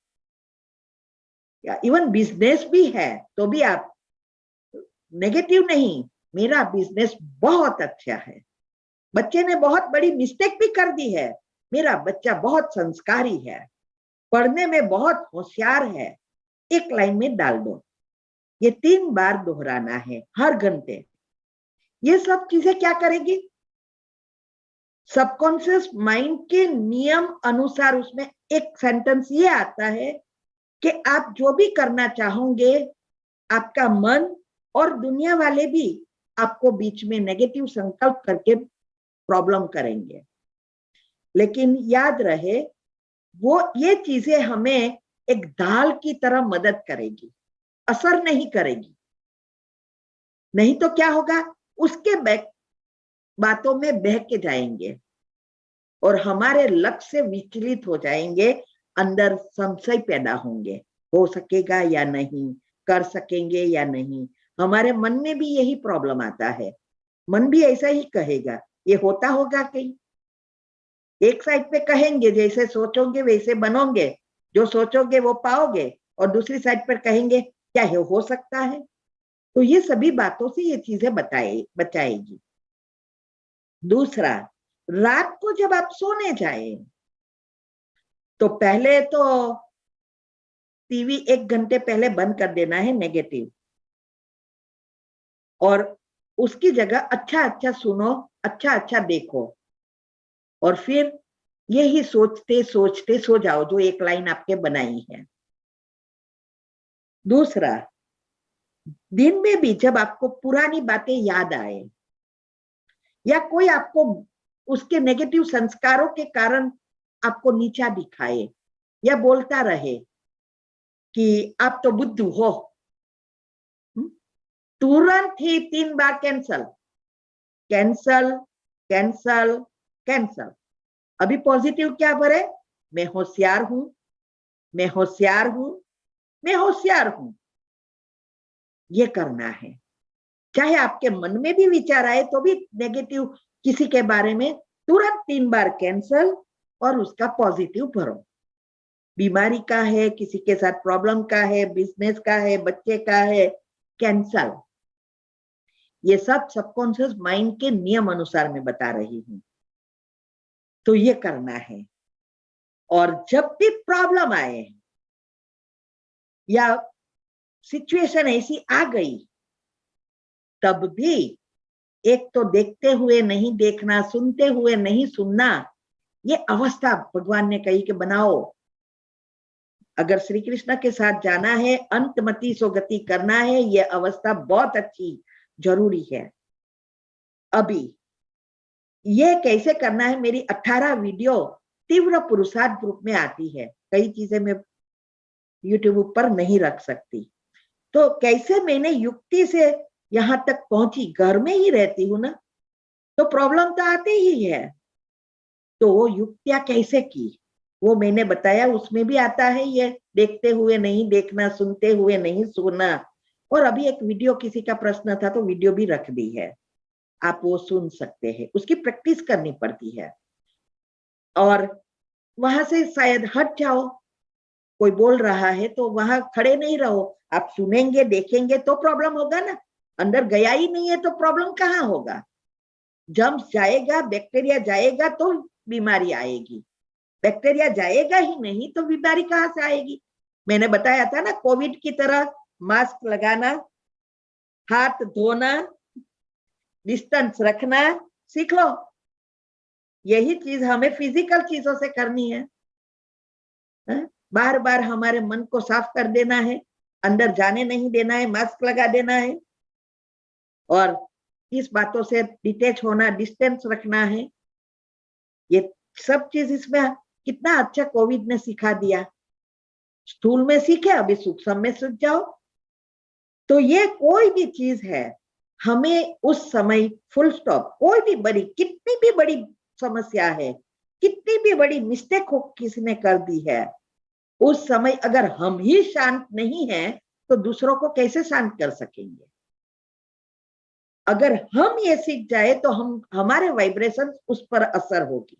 या इवन बिजनेस भी है तो भी आप नेगेटिव नहीं, मेरा बिजनेस बहुत अच्छा है, बच्चे ने बहुत बड़ी मिस्टेक भी कर दी है, मेरा बच्चा बहुत संस्कारी है, पढ़ने में बहुत होशियार है, एक लाइन में डाल दो। ये 3 बार दोहराना है हर घंटे। ये सब चीजें क्या करेगी? सबकॉन्शियस माइंड के नियम अनुसार उसमें एक सेंटेंस ये आता है कि आप जो भी करना चाहोगे, आपका मन और दुनिया वाले भी आपको बीच में नेगेटिव संकल्प करके प्रॉब्लम करेंगे। लेकिन याद रहे, वो ये चीजें हमें एक ढाल की तरह मदद करेगी, असर नहीं करेगी। नहीं तो क्या होगा, उसके बातों में बह के जाएंगे और हमारे लक्ष्य से विचलित हो जाएंगे, अंदर संशय पैदा होंगे, हो सकेगा या नहीं, कर सकेंगे या नहीं। हमारे मन में भी यही प्रॉब्लम आता है, मन भी ऐसा ही कहेगा, ये होता होगा कहीं। एक साइड पे कहेंगे जैसे सोचोगे वैसे बनोगे, जो सोचोगे वो पाओगे, और दूसरी साइड पर कहेंगे क्या ये हो सकता है। तो ये सभी बातों से ये चीजें बचाएगी। दूसरा, रात को जब आप सोने जाए तो पहले तो टीवी 1 घंटे पहले बंद कर देना है नेगेटिव, और उसकी जगह अच्छा अच्छा सुनो, अच्छा अच्छा देखो, और फिर यही सोचते सोचते सो जाओ जो एक लाइन आपके बनाई है। दूसरा, दिन में भी जब आपको पुरानी बातें याद आए या कोई आपको उसके नेगेटिव संस्कारों के कारण आपको नीचा दिखाए या बोलता रहे कि आप तो बुद्धू हो, तुरंत ही 3 बार कैंसल कैंसल कैंसल कैंसल। अभी पॉजिटिव क्या भरे, मैं होशियार हूं, मैं होशियार हूं, मैं होशियार हूं। ये करना है। चाहे आपके मन में भी विचार आए तो भी नेगेटिव किसी के बारे में तुरंत 3 बार कैंसल और उसका पॉजिटिव भरो। बीमारी का है, किसी के साथ प्रॉब्लम का है, बिजनेस का है, बच्चे का है, कैंसल। ये सब सबकॉन्शियस माइंड के नियम अनुसार मैं बता रही हूं। तो ये करना है। और जब भी प्रॉब्लम आए या सिचुएशन ऐसी आ गई, तब भी एक तो देखते हुए नहीं देखना, सुनते हुए नहीं सुनना, ये अवस्था भगवान ने कही कि बनाओ। अगर श्री कृष्ण के साथ जाना है, अंतमति सो गति करना है, ये अवस्था बहुत अच्छी जरूरी है। अभी ये कैसे करना है, मेरी 18 वीडियो तीव्र पुरुषार्थ ग्रुप में आती है। कई चीजें मैं यूट्यूब पर नहीं रख सकती, तो कैसे मैंने युक्ति से यहां तक पहुंची, घर में ही रहती हूं ना, तो प्रॉब्लम तो आती ही है। तो वो युक्तियां कैसे की वो मैंने बताया, उसमें भी आता है ये देखते हुए नहीं देखना, सुनते हुए नहीं सुनना। और अभी एक वीडियो किसी का प्रश्न था तो वीडियो भी रख दी है, आप वो सुन सकते हैं। उसकी प्रैक्टिस करनी पड़ती है और वहां से शायद हट जाओ। कोई बोल रहा है तो वहां खड़े नहीं रहो, आप सुनेंगे देखेंगे तो प्रॉब्लम होगा ना। अंदर गया ही नहीं है तो प्रॉब्लम कहाँ होगा। जर्म्स जाएगा, बैक्टीरिया जाएगा तो बीमारी आएगी, बैक्टीरिया जाएगा ही नहीं तो बीमारी कहाँ से आएगी। मैंने बताया था ना, कोविड की तरह मास्क लगाना, हाथ धोना, डिस्टेंस रखना सीख लो। यही चीज हमें फिजिकल चीजों से करनी है। बार बार हमारे मन को साफ कर देना है, अंदर जाने नहीं देना है, मास्क लगा देना है और इस बातों से डिटेच होना, डिस्टेंस रखना है। ये सब चीज इसमें कितना अच्छा कोविड ने सिखा दिया। स्थूल में सीखे, अभी सूक्ष्म में सीख जाओ। तो ये कोई भी चीज है, हमें उस समय फुल स्टॉप, कोई भी बड़ी, कितनी भी बड़ी समस्या है, कितनी भी बड़ी मिस्टेक हो किसी ने कर दी है, उस समय अगर हम ही शांत नहीं हैं तो दूसरों को कैसे शांत कर सकेंगे। अगर हम ये सीख जाए तो हम, हमारे वाइब्रेशन उस पर असर होगी।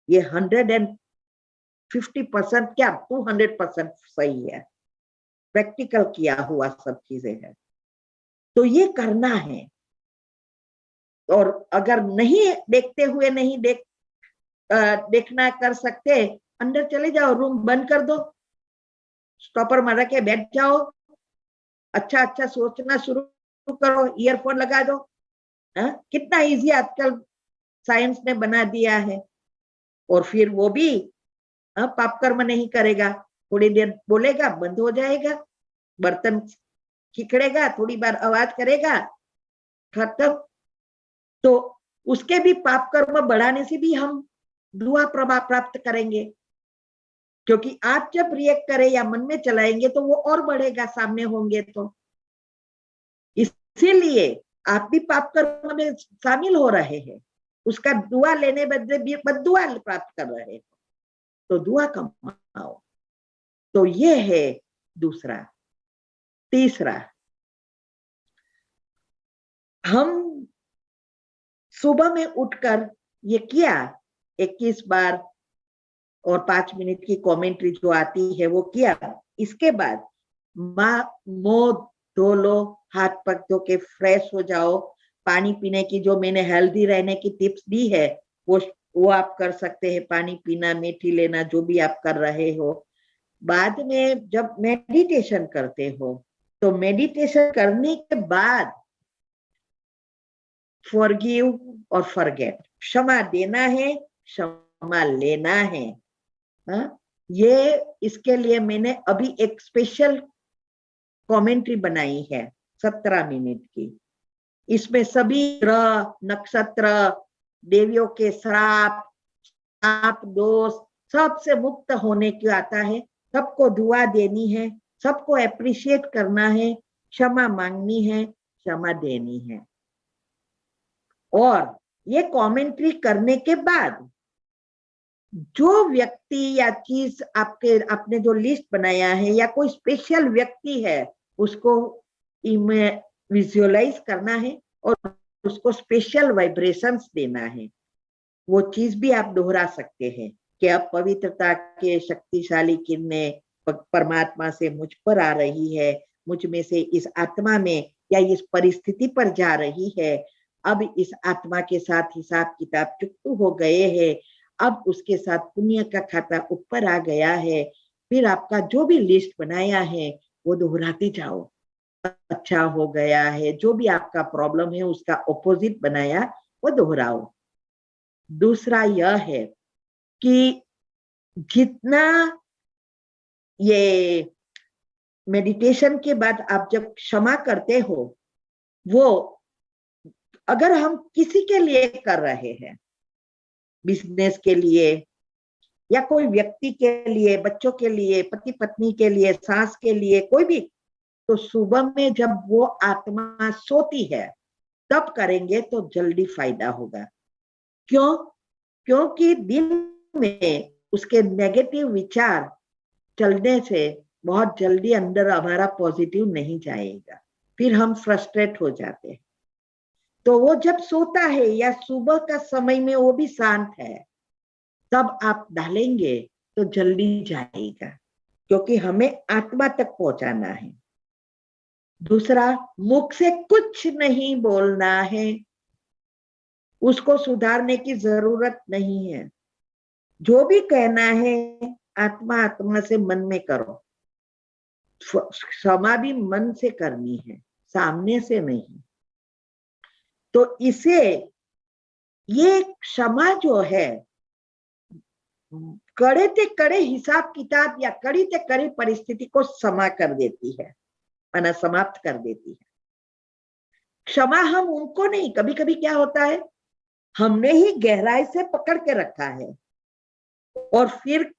ये 150% क्या 200% सही है, प्रैक्टिकल किया हुआ सब चीजें हैं। तो ये करना है। और अगर नहीं देखते हुए नहीं देखना कर सकते, अंदर चले जाओ, रूम बंद कर दो, स्टॉपर मार के बैठ जाओ, अच्छा अच्छा सोचना शुरू करो, ईयरफोन लगा दो। कितना इजी आजकल साइंस ने बना दिया है। और फिर वो भी पाप कर्म नहीं करेगा, थोड़ी देर बोलेगा, बंद हो जाएगा, बर्तन खिखड़ेगा, थोड़ी बार आवाज करेगा, खत्म। तो उसके भी पाप कर्म बढ़ाने से भी हम दुआ प्रभाव प्राप्त करेंगे, क्योंकि आप जब रिएक्ट करें या मन में चलाएंगे तो वो और बढ़ेगा, सामने होंगे तो। इसीलिए आप भी पाप कर्म में शामिल हो रहे हैं, उसका दुआ लेने बदले भी बद्दुआ प्राप्त कर रहे हैं, तो दुआ कमाओ। तो ये है दूसरा। तीसरा, हम सुबह में उठकर ये किया 21 बार और 5 मिनट की कमेंट्री जो आती है वो किया। इसके बाद मुंह धो लो, हाथ पग धो के फ्रेश हो जाओ। पानी पीने की जो मैंने हेल्दी रहने की टिप्स दी है वो आप कर सकते हैं, पानी पीना, मेथी लेना, जो भी आप कर रहे हो। बाद में जब मेडिटेशन करते हो तो मेडिटेशन करने के बाद फॉरगिव और फॉरगेट, क्षमा देना है, क्षमा लेना है। ये इसके लिए मैंने अभी एक स्पेशल कमेंट्री बनाई है 17 मिनट की। इसमें सभी ग्रह, नक्षत्र, देवियों के श्राप, आप दोष सबसे मुक्त होने को आता है। सबको दुआ देनी है, सबको एप्रिशिएट करना है, क्षमा मांगनी है, क्षमा देनी है। और ये कमेंट्री करने के बाद जो व्यक्ति या चीज आपने जो लिस्ट बनाया है या कोई स्पेशल व्यक्ति है उसको विजुअलाइज करना है और उसको स्पेशल वाइब्रेशंस देना है। वो चीज भी आप दोहरा सकते हैं कि अब पवित्रता के शक्तिशाली किरणें परमात्मा से मुझ पर आ रही है, मुझ में से इस आत्मा में या इस परिस्थिति पर जा रही है। अब इस आत्मा के साथ हिसाब किताब चुकता हो गए हैं, अब उसके साथ पुण्य का खाता ऊपर आ गया है। फिर आपका जो भी लिस्ट बनाया है वो दोहराते जाओ। अच्छा हो गया है, जो भी आपका प्रॉब्लम है उसका ऑपोजिट बनाया वो दोहराओ। दूसरा यह है कि जितना ये मेडिटेशन के बाद आप जब क्षमा करते हो, वो अगर हम किसी के लिए कर रहे हैं, बिजनेस के लिए या कोई व्यक्ति के लिए, बच्चों के लिए, पति पत्नी के लिए, सास के लिए, कोई भी, तो सुबह में जब वो आत्मा सोती है तब करेंगे तो जल्दी फायदा होगा। क्यों? क्योंकि दिन में उसके नेगेटिव विचार चलने से बहुत जल्दी अंदर हमारा पॉजिटिव नहीं जाएगा, फिर हम फ्रस्ट्रेट हो जाते हैं। तो वो जब सोता है या सुबह का समय में वो भी शांत है, तब आप डालेंगे तो जल्दी जाएगा, क्योंकि हमें आत्मा तक पहुंचाना है। दूसरा, मुख से कुछ नहीं बोलना है, उसको सुधारने की जरूरत नहीं है। जो भी कहना है आत्मा आत्मा से मन में करो। क्षमा भी मन से करनी है, सामने से नहीं। तो इसे ये क्षमा जो है कड़े ते कड़े हिसाब किताब या कड़ी ते कड़ी परिस्थिति को क्षमा कर देती है, माना समाप्त कर देती है। क्षमा हम उनको नहीं, कभी कभी क्या होता है हमने ही गहराई से पकड़ के रखा है और फिर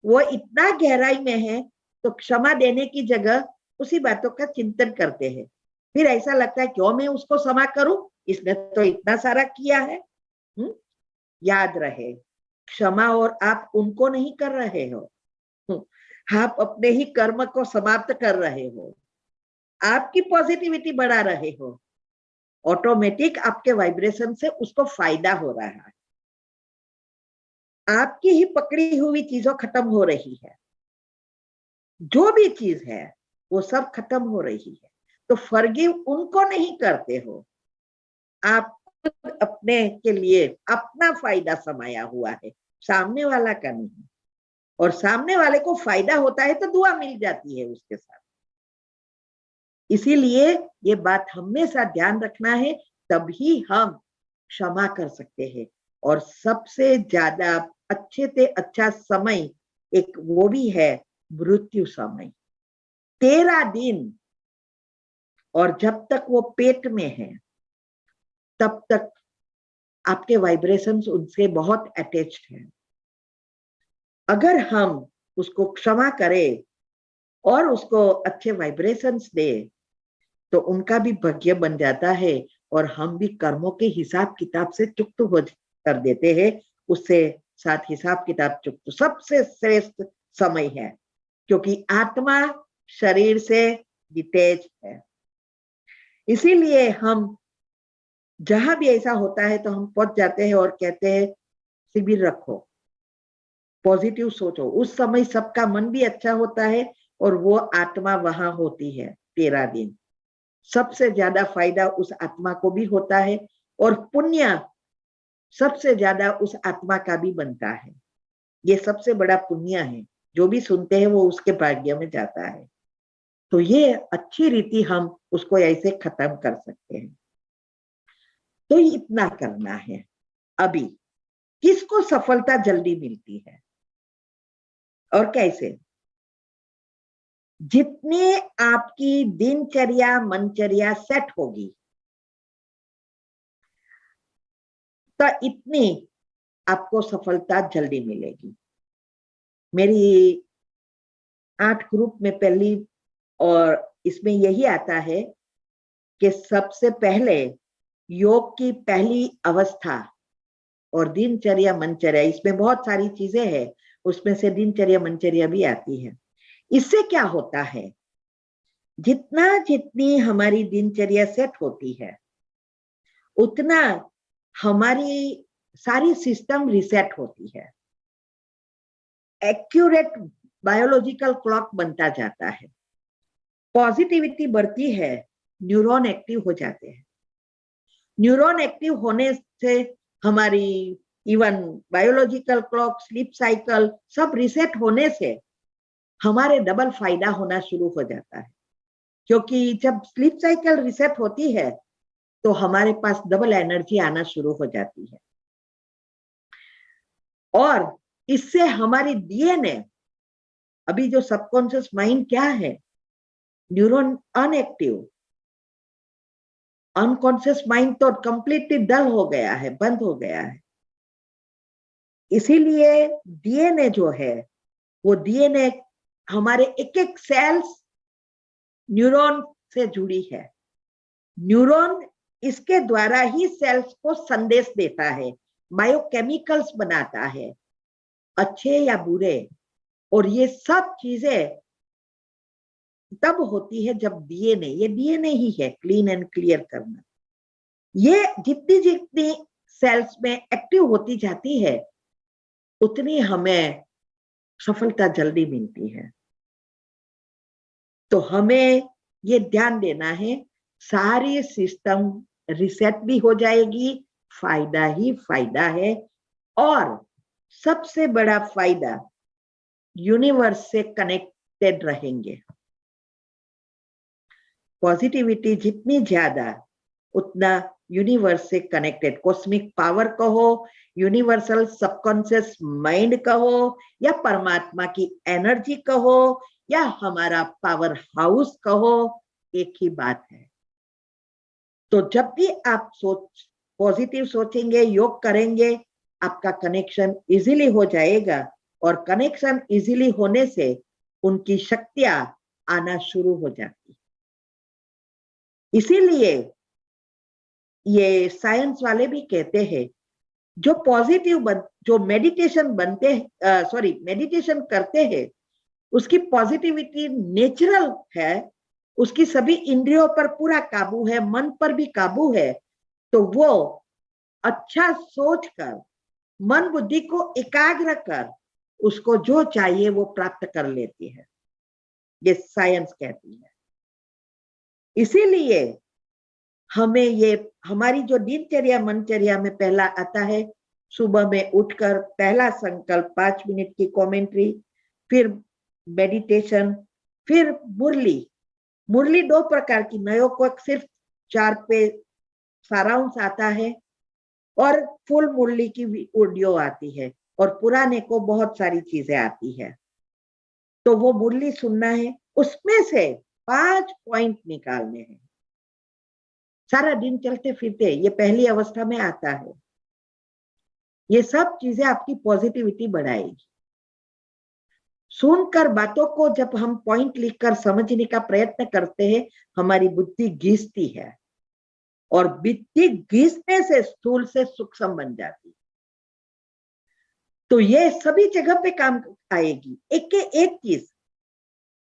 वो इतना गहराई में है तो क्षमा देने की जगह उसी बातों का चिंतन करते हैं। फिर ऐसा लगता है क्यों मैं उसको क्षमा करूं, इसने तो इतना सारा किया है। याद रहे, क्षमा और आप उनको नहीं कर रहे हो, आप अपने ही कर्म को समाप्त कर रहे हो, आपकी पॉजिटिविटी बढ़ा रहे हो। ऑटोमेटिक आपके वाइब्रेशन से उसको फायदा हो रहा है, आपकी ही पकड़ी हुई चीजों खत्म हो रही है। जो भी चीज है वो सब खत्म हो रही है। तो फॉरगिव उनको नहीं करते हो, आप खुद अपने के लिए अपना फायदा समाया हुआ है, सामने वाला का नहीं। और सामने वाले को फायदा होता है तो दुआ मिल जाती है उसके साथ। इसीलिए ये बात हमेशा ध्यान रखना है, तभी हम क्षमा कर सकते हैं। और सबसे ज्यादा अच्छे से अच्छा समय एक वो भी है मृत्यु समय, 13 दिन। और जब तक वो पेट में है तब तक आपके वाइब्रेशंस उनसे बहुत अटैच्ड हैं। अगर हम उसको क्षमा करें और उसको अच्छे वाइब्रेशंस दे तो उनका भी भाग्य बन जाता है और हम भी कर्मों के हिसाब किताब से चुक्त हो कर देते हैं। उससे साथ हिसाब किताब चुक्त सबसे श्रेष्ठ समय है, क्योंकि आत्मा शरीर से डिटैच है। इसीलिए हम जहां भी ऐसा होता है तो हम पहुंच जाते हैं और कहते हैं शिविर रखो, पॉजिटिव सोचो। उस समय सबका मन भी अच्छा होता है और वो आत्मा वहां होती है 13 दिन। सबसे ज्यादा फायदा उस आत्मा को भी होता है और पुण्य सबसे ज्यादा उस आत्मा का भी बनता है। ये सबसे बड़ा पुण्य है, जो भी सुनते हैं वो उसके भाग्य में जाता है। तो ये अच्छी रीति हम उसको ऐसे खत्म कर सकते हैं। तो इतना करना है। अभी किसको सफलता जल्दी मिलती है और कैसे? जितनी आपकी दिनचर्या मनचर्या सेट होगी, तो इतनी आपको सफलता जल्दी मिलेगी। मेरी 8 ग्रुप में पहली, और इसमें यही आता है कि सबसे पहले योग की पहली अवस्था और दिनचर्या मनचर्या, इसमें बहुत सारी चीजें हैं, उसमें से दिनचर्या मनचर्या भी आती है। इससे क्या होता है, जितनी हमारी दिनचर्या सेट होती है उतना हमारी सारी सिस्टम रिसेट होती है, एक्यूरेट बायोलॉजिकल क्लॉक बनता जाता है, पॉजिटिविटी बढ़ती है, न्यूरॉन एक्टिव हो जाते हैं। न्यूरॉन एक्टिव होने से हमारी even biological clock, sleep cycle सब रिसेट होने से हमारे डबल फायदा होना शुरू हो जाता है, क्योंकि जब स्लीप साइकिल रिसेट होती है तो हमारे पास डबल एनर्जी आना शुरू हो जाती है, और इससे हमारी डीएनए, अभी जो सबकॉन्शियस माइंड क्या है, न्यूरॉन अनएक्टिव, अनकॉन्शियस माइंड तो कंप्लीटली डल हो गया है, बंद हो गया है। इसीलिए डीएनए जो है वो डीएनए हमारे एक एक सेल्स न्यूरॉन से जुड़ी है। न्यूरॉन इसके द्वारा ही सेल्स को संदेश देता है, बायोकेमिकल्स बनाता है, अच्छे या बुरे, और ये सब चीजें तब होती है जब डीएनए, ये डीएनए ही है क्लीन एंड क्लियर करना। ये जितनी जितनी सेल्स में एक्टिव होती जाती है उतनी हमें सफलता जल्दी मिलती है। तो हमें ये ध्यान देना है, सारी सिस्टम रिसेट भी हो जाएगी, फायदा ही फायदा है, और सबसे बड़ा फायदा यूनिवर्स से कनेक्टेड रहेंगे। पॉजिटिविटी जितनी ज्यादा उतना यूनिवर्स से कनेक्टेड, कॉस्मिक पावर कहो, यूनिवर्सल सबकॉन्शियस माइंड कहो, या परमात्मा की एनर्जी कहो, या हमारा पावर हाउस कहो, एक ही बात है। तो जब भी आप पॉजिटिव सोचेंगे, योग करेंगे, आपका कनेक्शन इजीली हो जाएगा, और कनेक्शन इजीली होने से उनकी शक्तियां आना शुरू हो जाती। इसीलिए ये साइंस वाले भी कहते हैं, जो पॉजिटिव जो मेडिटेशन करते हैं उसकी पॉजिटिविटी नेचुरल है, उसकी सभी इंद्रियों पर पूरा काबू है, मन पर भी काबू है, तो वो अच्छा सोचकर, मन बुद्धि को एकाग्र कर, उसको जो चाहिए वो प्राप्त कर लेती है, ये साइंस कहती है। इसीलिए हमें ये, हमारी जो दिनचर्या मनचर्या में पहला आता है, सुबह में उठकर पहला संकल्प, 5 मिनट की कमेंट्री, फिर मेडिटेशन, फिर मुरली 2 प्रकार की, नयों को सिर्फ 4 पे सारांश आता है, और फुल मुरली की ऑडियो आती है, और पुराने को बहुत सारी चीजें आती है। तो वो मुरली सुनना है, उसमें से 5 पॉइंट निकालने हैं। सारा दिन चलते फिरते ये पहली अवस्था में आता है। ये सब चीजें आपकी पॉजिटिविटी बढ़ाएगी। सुनकर बातों को जब हम पॉइंट लिखकर समझने का प्रयत्न करते हैं, हमारी बुद्धि घिसती है, और बुद्धि घिसने से स्थूल से सूक्ष्म बन जाती। तो ये सभी जगह पे काम आएगी, एक के एक चीज।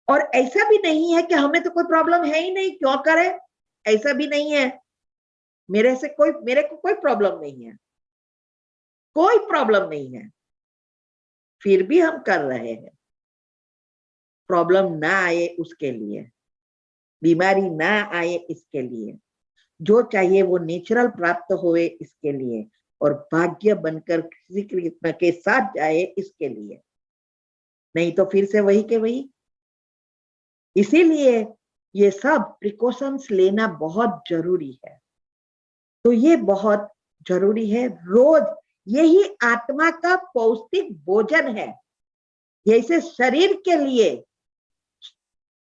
और ऐसा भी नहीं है कि हमें तो कोई प्रॉब्लम है ही नहीं, क्यों करें, ऐसा भी नहीं है। मेरे को कोई प्रॉब्लम नहीं है, कोई प्रॉब्लम नहीं है, फिर भी हम कर रहे हैं। प्रॉब्लम ना आए उसके लिए, बीमारी ना आए इसके लिए, जो चाहिए वो नेचुरल प्राप्त होए इसके लिए, और भाग्य बनकर किसी कृष्ण के साथ जाए इसके लिए, नहीं तो फिर से वही के वही। इसीलिए ये सब प्रिकॉशंस लेना बहुत जरूरी है। तो ये बहुत जरूरी है, रोज यही आत्मा का पौष्टिक भोजन है। जैसे शरीर के लिए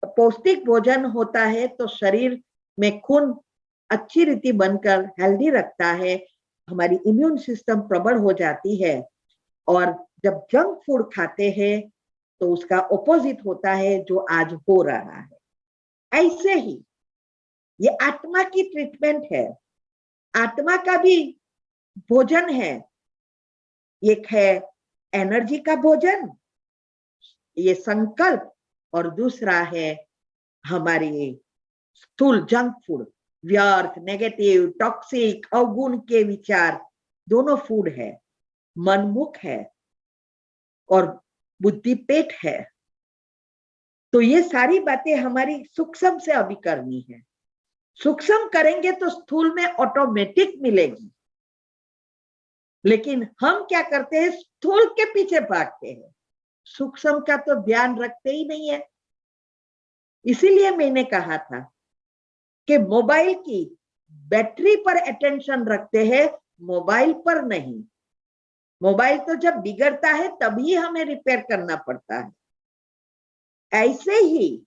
पौष्टिक भोजन होता है, तो शरीर में खून अच्छी रीति बनकर हेल्दी रखता है, हमारी इम्यून सिस्टम प्रबल हो जाती है। और जब जंक फूड खाते हैं तो उसका ऑपोजिट होता है जो आज हो रहा है। ऐसे ही ये आत्मा की ट्रीटमेंट है, आत्मा का भी भोजन है। एक है एनर्जी का भोजन, ये संकल्प, और दूसरा है हमारी स्थूल जंक फूड, व्यर्थ, नेगेटिव, टॉक्सिक, अवगुण के विचार, दोनों फूड है। मनमुख है और बुद्धि पेट है। तो ये सारी बातें हमारी सूक्ष्म से अभी करनी है। सूक्ष्म करेंगे तो स्थूल में ऑटोमेटिक मिलेगी, लेकिन हम क्या करते हैं, स्थूल के पीछे भागते हैं, सूक्ष्म का तो ध्यान रखते ही नहीं है। इसीलिए मैंने कहा था कि मोबाइल की बैटरी पर अटेंशन रखते हैं, मोबाइल पर नहीं। मोबाइल तो जब बिगड़ता है तभी हमें रिपेयर करना पड़ता है। ऐसे ही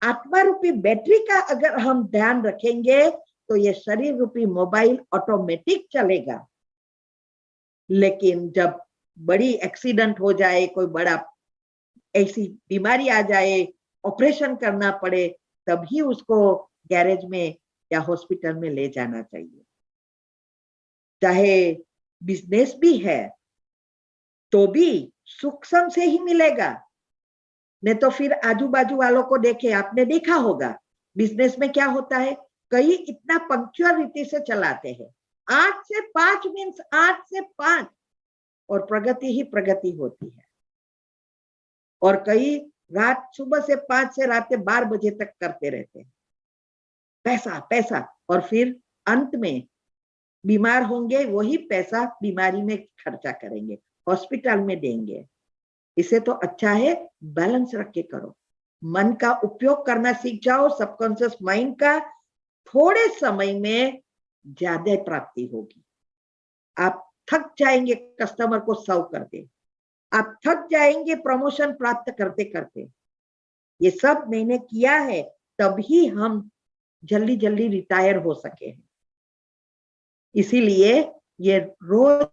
आत्मा रूपी बैटरी का अगर हम ध्यान रखेंगे तो ये शरीर रूपी मोबाइल ऑटोमेटिक चलेगा। लेकिन जब बड़ी एक्सीडेंट हो जाए, कोई बड़ा ऐसी बीमारी आ जाए, ऑपरेशन करना पड़े, तभी उसको गैरेज में या हॉस्पिटल में ले जाना चाहिए। चाहे बिजनेस भी है तो भी सूक्ष्म से ही मिलेगा, नहीं तो फिर आजू बाजू वालों को देखे, आपने देखा होगा बिजनेस में क्या होता है, कई इतना पंक्चुअलिटी से चलाते हैं, 8 से 5 मीन्स 8 से 5, और प्रगति ही प्रगति होती है। और कई रात सुबह से 5 से रात के 12 बजे तक करते रहते हैं, पैसा पैसा, और फिर अंत में बीमार होंगे, वही पैसा बीमारी में खर्चा करेंगे, हॉस्पिटल में देंगे। इसे तो अच्छा है बैलेंस रख के करो, मन का उपयोग करना सीख जाओ, सबकॉन्शियस माइंड का, थोड़े समय में ज्यादा प्राप्ति होगी। आप थक जाएंगे कस्टमर को सर्व करते, आप थक जाएंगे प्रमोशन प्राप्त करते करते। ये सब मैंने किया है, तभी हम जल्दी जल्दी रिटायर हो सके हैं। इसीलिए ये रोज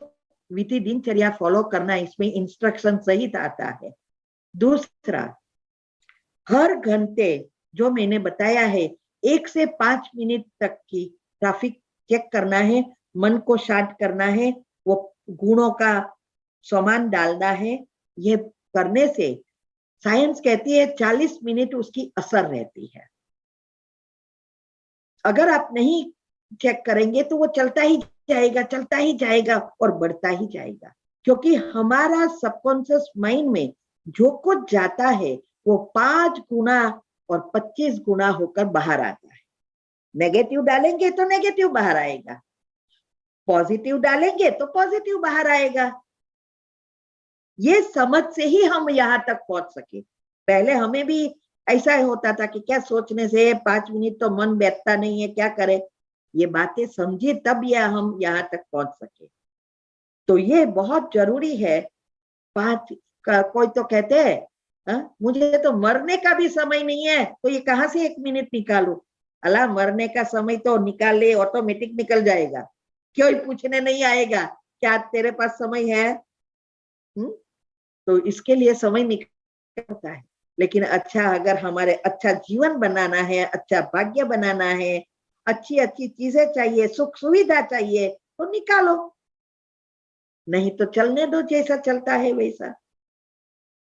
विधि दिनचर्या फॉलो करना, इसमें इंस्ट्रक्शन सहित आता है। दूसरा, हर घंटे जो मैंने बताया है 1 से 5 मिनट तक की ट्रैफिक चेक करना है, मन को शांत करना है, वो गुणों का सामान डालना है। ये करने से साइंस कहती है 40 मिनट उसकी असर रहती है। अगर आप नहीं चेक करेंगे तो वो चलता ही जाएगा, चलता ही जाएगा और बढ़ता ही जाएगा, क्योंकि हमारा सबकॉन्शियस माइंड में जो कुछ जाता है वो 5 गुना और 25 गुना होकर बाहर आता है। नेगेटिव डालेंगे तो नेगेटिव बाहर आएगा, पॉजिटिव डालेंगे तो पॉजिटिव बाहर आएगा। ये समझ से ही हम यहाँ तक पहुंच सके। पहले हमें भी ऐसा होता था कि क्या सोचने से 5 मिनट तो मन बैठता नहीं है, क्या करे। ये बातें समझे तब यह हम यहाँ तक पहुंच सके। तो ये बहुत जरूरी है। 5 का कोई तो कहते हैं मुझे तो मरने का भी समय नहीं है, तो ये कहाँ से 1 मिनट निकालू। अला, मरने का समय तो निकाल ले, ऑटोमेटिक निकल जाएगा, कोई पूछने नहीं आएगा क्या तेरे पास समय है। तो इसके लिए समय निकलता है। लेकिन अच्छा, अगर हमारे अच्छा जीवन बनाना है, अच्छा भाग्य बनाना है, अच्छी अच्छी चीजें चाहिए, सुख सुविधा चाहिए, तो निकालो, नहीं तो चलने दो जैसा चलता है वैसा।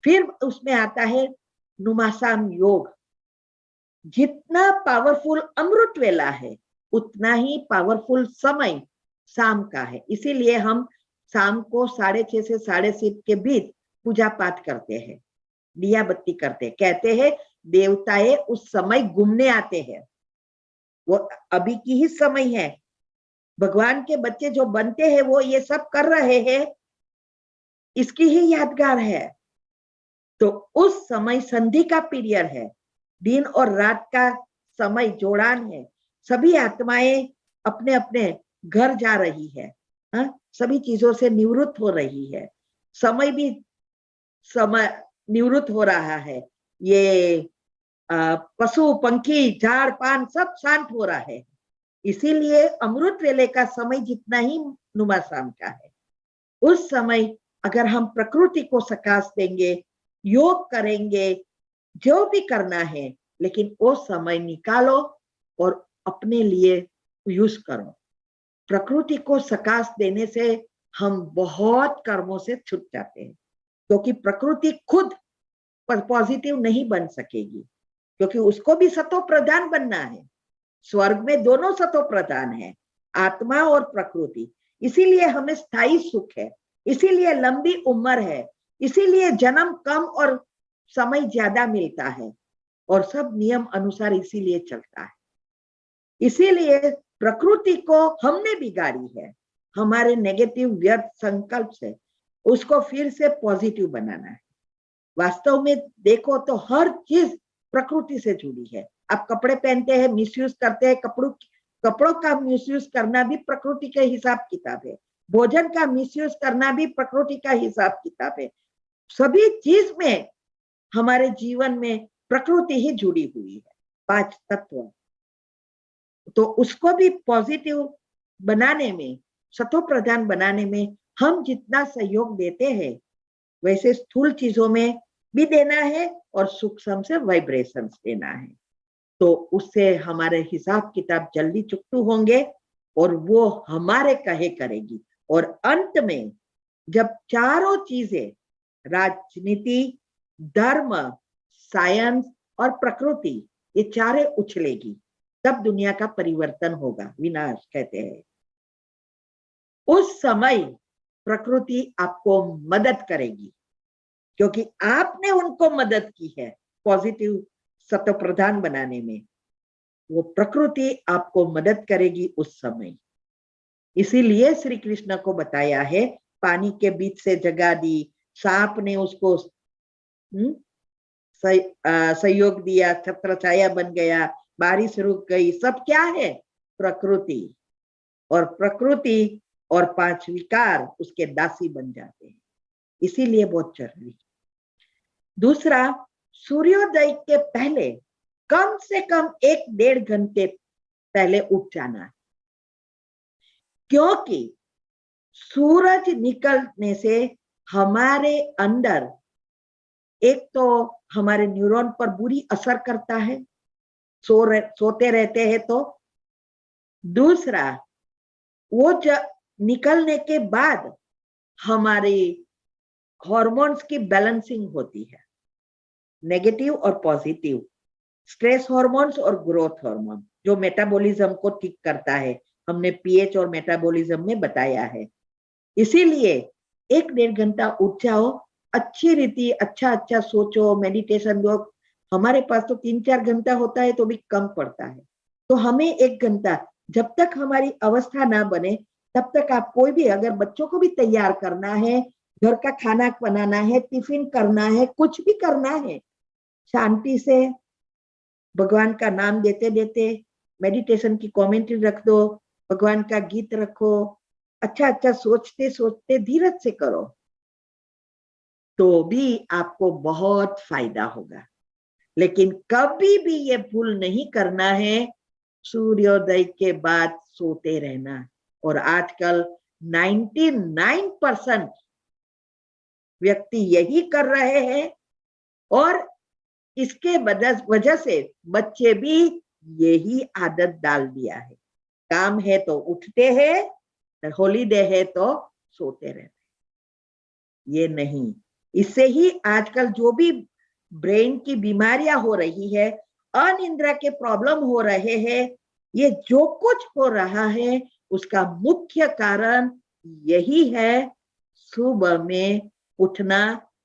फिर उसमें आता है नुमासान योग। जितना पावरफुल अमृत वेला है उतना ही पावरफुल समय शाम का है। इसीलिए हम शाम को 6:30 से 7:30 के बीच पूजा पाठ करते हैं, दिया बत्ती करते हैं। कहते हैं देवताएं उस समय घूमने आते हैं, वो अभी की ही समय है। भगवान के बच्चे जो बनते हैं वो ये सब कर रहे हैं, इसकी ही यादगार है। तो उस समय संधि का पीरियड है, दिन और रात का समय जोड़ान है। सभी आत्माएं अपने अपने घर जा रही है, सभी चीजों से निवृत्त हो रही है, समय भी समय निवृत्त हो रहा है। ये पशु पंखी झाड़ पान सब शांत हो रहा है। इसीलिए अमृत वेले का समय जितना ही नुमा शाम का है, उस समय अगर हम प्रकृति को सकाश देंगे, योग करेंगे, जो भी करना है, लेकिन वो समय निकालो और अपने लिए यूज करो। प्रकृति को सकाश देने से हम बहुत कर्मों से छूट जाते हैं, क्योंकि प्रकृति खुद पॉजिटिव नहीं बन सकेगी, क्योंकि उसको भी सतो प्रधान बनना है। स्वर्ग में दोनों सतो प्रधान है, आत्मा और प्रकृति। इसीलिए हमें स्थायी सुख है, इसीलिए लंबी उम्र है, इसीलिए जन्म कम और समय ज्यादा मिलता है, और सब नियम अनुसार इसीलिए चलता है। इसीलिए प्रकृति को हमने बिगाड़ी है, हमारे नेगेटिव व्यर्थ संकल्प से उसको फिर से पॉजिटिव बनाना है। वास्तव में देखो तो हर चीज प्रकृति से जुड़ी है। आप कपड़े पहनते हैं, मिसयूज करते हैं, कपड़ों का मिसयूज करना भी प्रकृति के हिसाब किताब है। भोजन का मिसयूज करना भी प्रकृति का हिसाब किताब है। सभी चीज में हमारे जीवन में प्रकृति ही जुड़ी हुई है, 5 तत्व। तो उसको भी पॉजिटिव बनाने में, सतो प्रधान बनाने में हम जितना सहयोग देते हैं, वैसे स्थूल चीजों में भी देना है और सूक्ष्म से वाइब्रेशंस देना है। तो उससे हमारे हिसाब किताब जल्दी चुकतू होंगे और वो हमारे कहे करेगी। और अंत में जब चारों चीजें, राजनीति, धर्म, साइंस और प्रकृति, ये चारे उछलेगी, तब दुनिया का परिवर्तन होगा। विनाश कहते हैं। उस समय प्रकृति आपको मदद करेगी, क्योंकि आपने उनको मदद की है पॉजिटिव सतो प्रधान बनाने में। वो प्रकृति आपको मदद करेगी उस समय। इसीलिए श्री कृष्ण को बताया है, पानी के बीच से जगा दी, सांप ने उसको सहयोग दिया, छत्र छाया बन गया, बारिश रुक गई। सब क्या है? प्रकृति। और प्रकृति और 5 विकार उसके दासी बन जाते हैं। इसीलिए बहुत जरूरी। दूसरा, सूर्योदय के पहले कम से कम 1-1.5 घंटे पहले उठ जाना है, क्योंकि सूरज निकलने से हमारे अंदर एक तो हमारे न्यूरॉन पर बुरी असर करता है, सोते रहते हैं तो। दूसरा, वो निकलने के बाद हमारी हॉर्मोन्स की बैलेंसिंग होती है, नेगेटिव और पॉजिटिव, स्ट्रेस हार्मोन्स और ग्रोथ हार्मोन, जो मेटाबॉलिज्म को ठीक करता है। हमने पीएच और मेटाबॉलिज्म में बताया है। इसीलिए 1-1.5 घंटा उठ जाओ, अच्छी रीति अच्छा सोचो, मेडिटेशन दो। हमारे पास तो 3-4 घंटा होता है तो भी कम पड़ता है। तो हमें 1 घंटा, जब तक हमारी अवस्था ना बने तब तक आप कोई भी, अगर बच्चों को भी तैयार करना है, घर का खाना बनाना है, टिफिन करना है, कुछ भी करना है, शांति से भगवान का नाम देते देते मेडिटेशन की कमेंट्री रख दो, भगवान का गीत रखो, अच्छा सोचते सोचते धीरज से करो, तो भी आपको बहुत फायदा होगा। लेकिन कभी भी ये भूल नहीं करना है सूर्योदय के बाद सोते रहना। और आजकल 99% व्यक्ति यही कर रहे हैं, और इसके वजह से बच्चे भी यही आदत डाल दिया है। काम है तो उठते हैं, हॉलीडे है तो सोते रहते हैं। ये नहीं, इससे ही आजकल जो भी ब्रेन की बीमारियां हो रही है, अनिद्रा के प्रॉब्लम हो रहे हैं, ये जो कुछ हो रहा है उसका मुख्य कारण यही है, सुबह में उठना,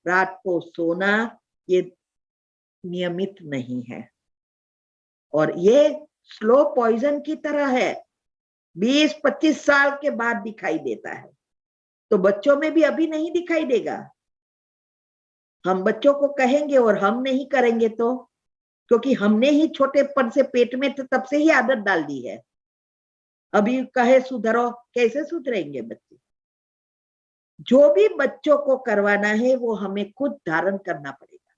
रात को सोना, ये नियमित नहीं है। और ये स्लो पॉइजन की तरह है, 20-25 साल के बाद दिखाई देता है। तो बच्चों में भी अभी नहीं दिखाई देगा। हम बच्चों को कहेंगे और हम नहीं करेंगे तो, क्योंकि हमने ही छोटेपन से पेट में तब से ही आदत डाल दी है। अभी कहे सुधरो, कैसे सुधरेंगे बच्चे? जो भी बच्चों को करवाना है वो हमें खुद धारण करना पड़ेगा,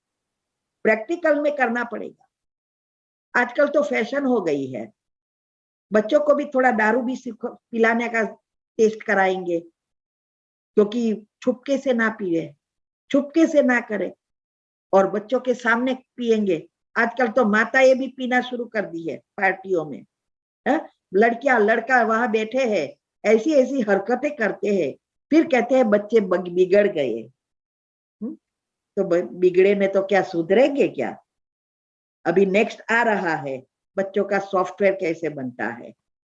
प्रैक्टिकल में करना पड़ेगा। आजकल तो फैशन हो गई है, बच्चों को भी थोड़ा दारू भी पिलाने का टेस्ट कराएंगे, क्योंकि छुपके से ना पिए, छुपके से ना करे, और बच्चों के सामने पिएंगे। आजकल तो माताएं भी पीना शुरू कर दी है पार्टियों में, है? लड़कियां लड़का वहां बैठे हैं, ऐसी ऐसी हरकतें करते हैं, फिर कहते हैं बच्चे बिगड़ गए। तो बिगड़े ने तो क्या सुधरेंगे क्या? अभी नेक्स्ट आ रहा है, बच्चों का सॉफ्टवेयर कैसे बनता है,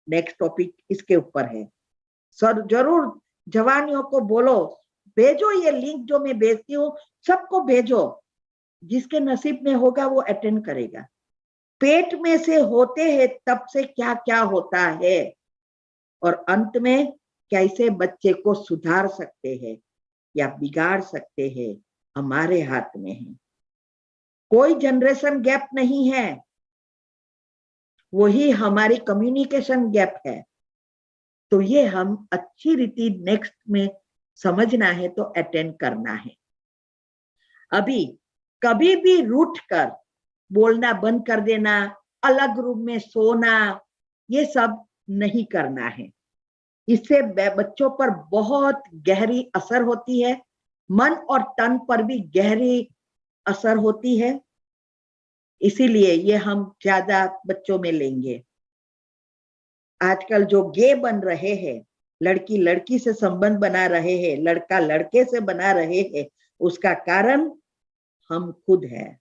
नेक्स्ट टॉपिक इसके ऊपर है। सर जरूर जवानियों को बोलो, भेजो ये लिंक जो मैं भेजती हूँ, सबको भेजो, जिसके नसीब में होगा वो अटेंड करेगा। पेट में से होते हैं तब से क्या क्या होता है, और अंत में कैसे बच्चे को सुधार सकते हैं या बिगाड़ सकते हैं, हमारे हाथ में है। कोई जनरेशन गैप नहीं है, वही हमारी कम्युनिकेशन गैप है। तो ये हम अच्छी रीति नेक्स्ट में समझना है तो अटेंड करना है। अभी कभी भी रूठ कर बोलना बंद कर देना, अलग रूम में सोना, ये सब नहीं करना है। इससे बच्चों पर बहुत गहरी असर होती है, मन और तन पर भी गहरी असर होती है। इसीलिए ये हम ज्यादा बच्चों में लेंगे। आजकल जो गे बन रहे हैं, लड़की लड़की से संबंध बना रहे हैं, लड़का लड़के से बना रहे हैं, उसका कारण हम खुद है।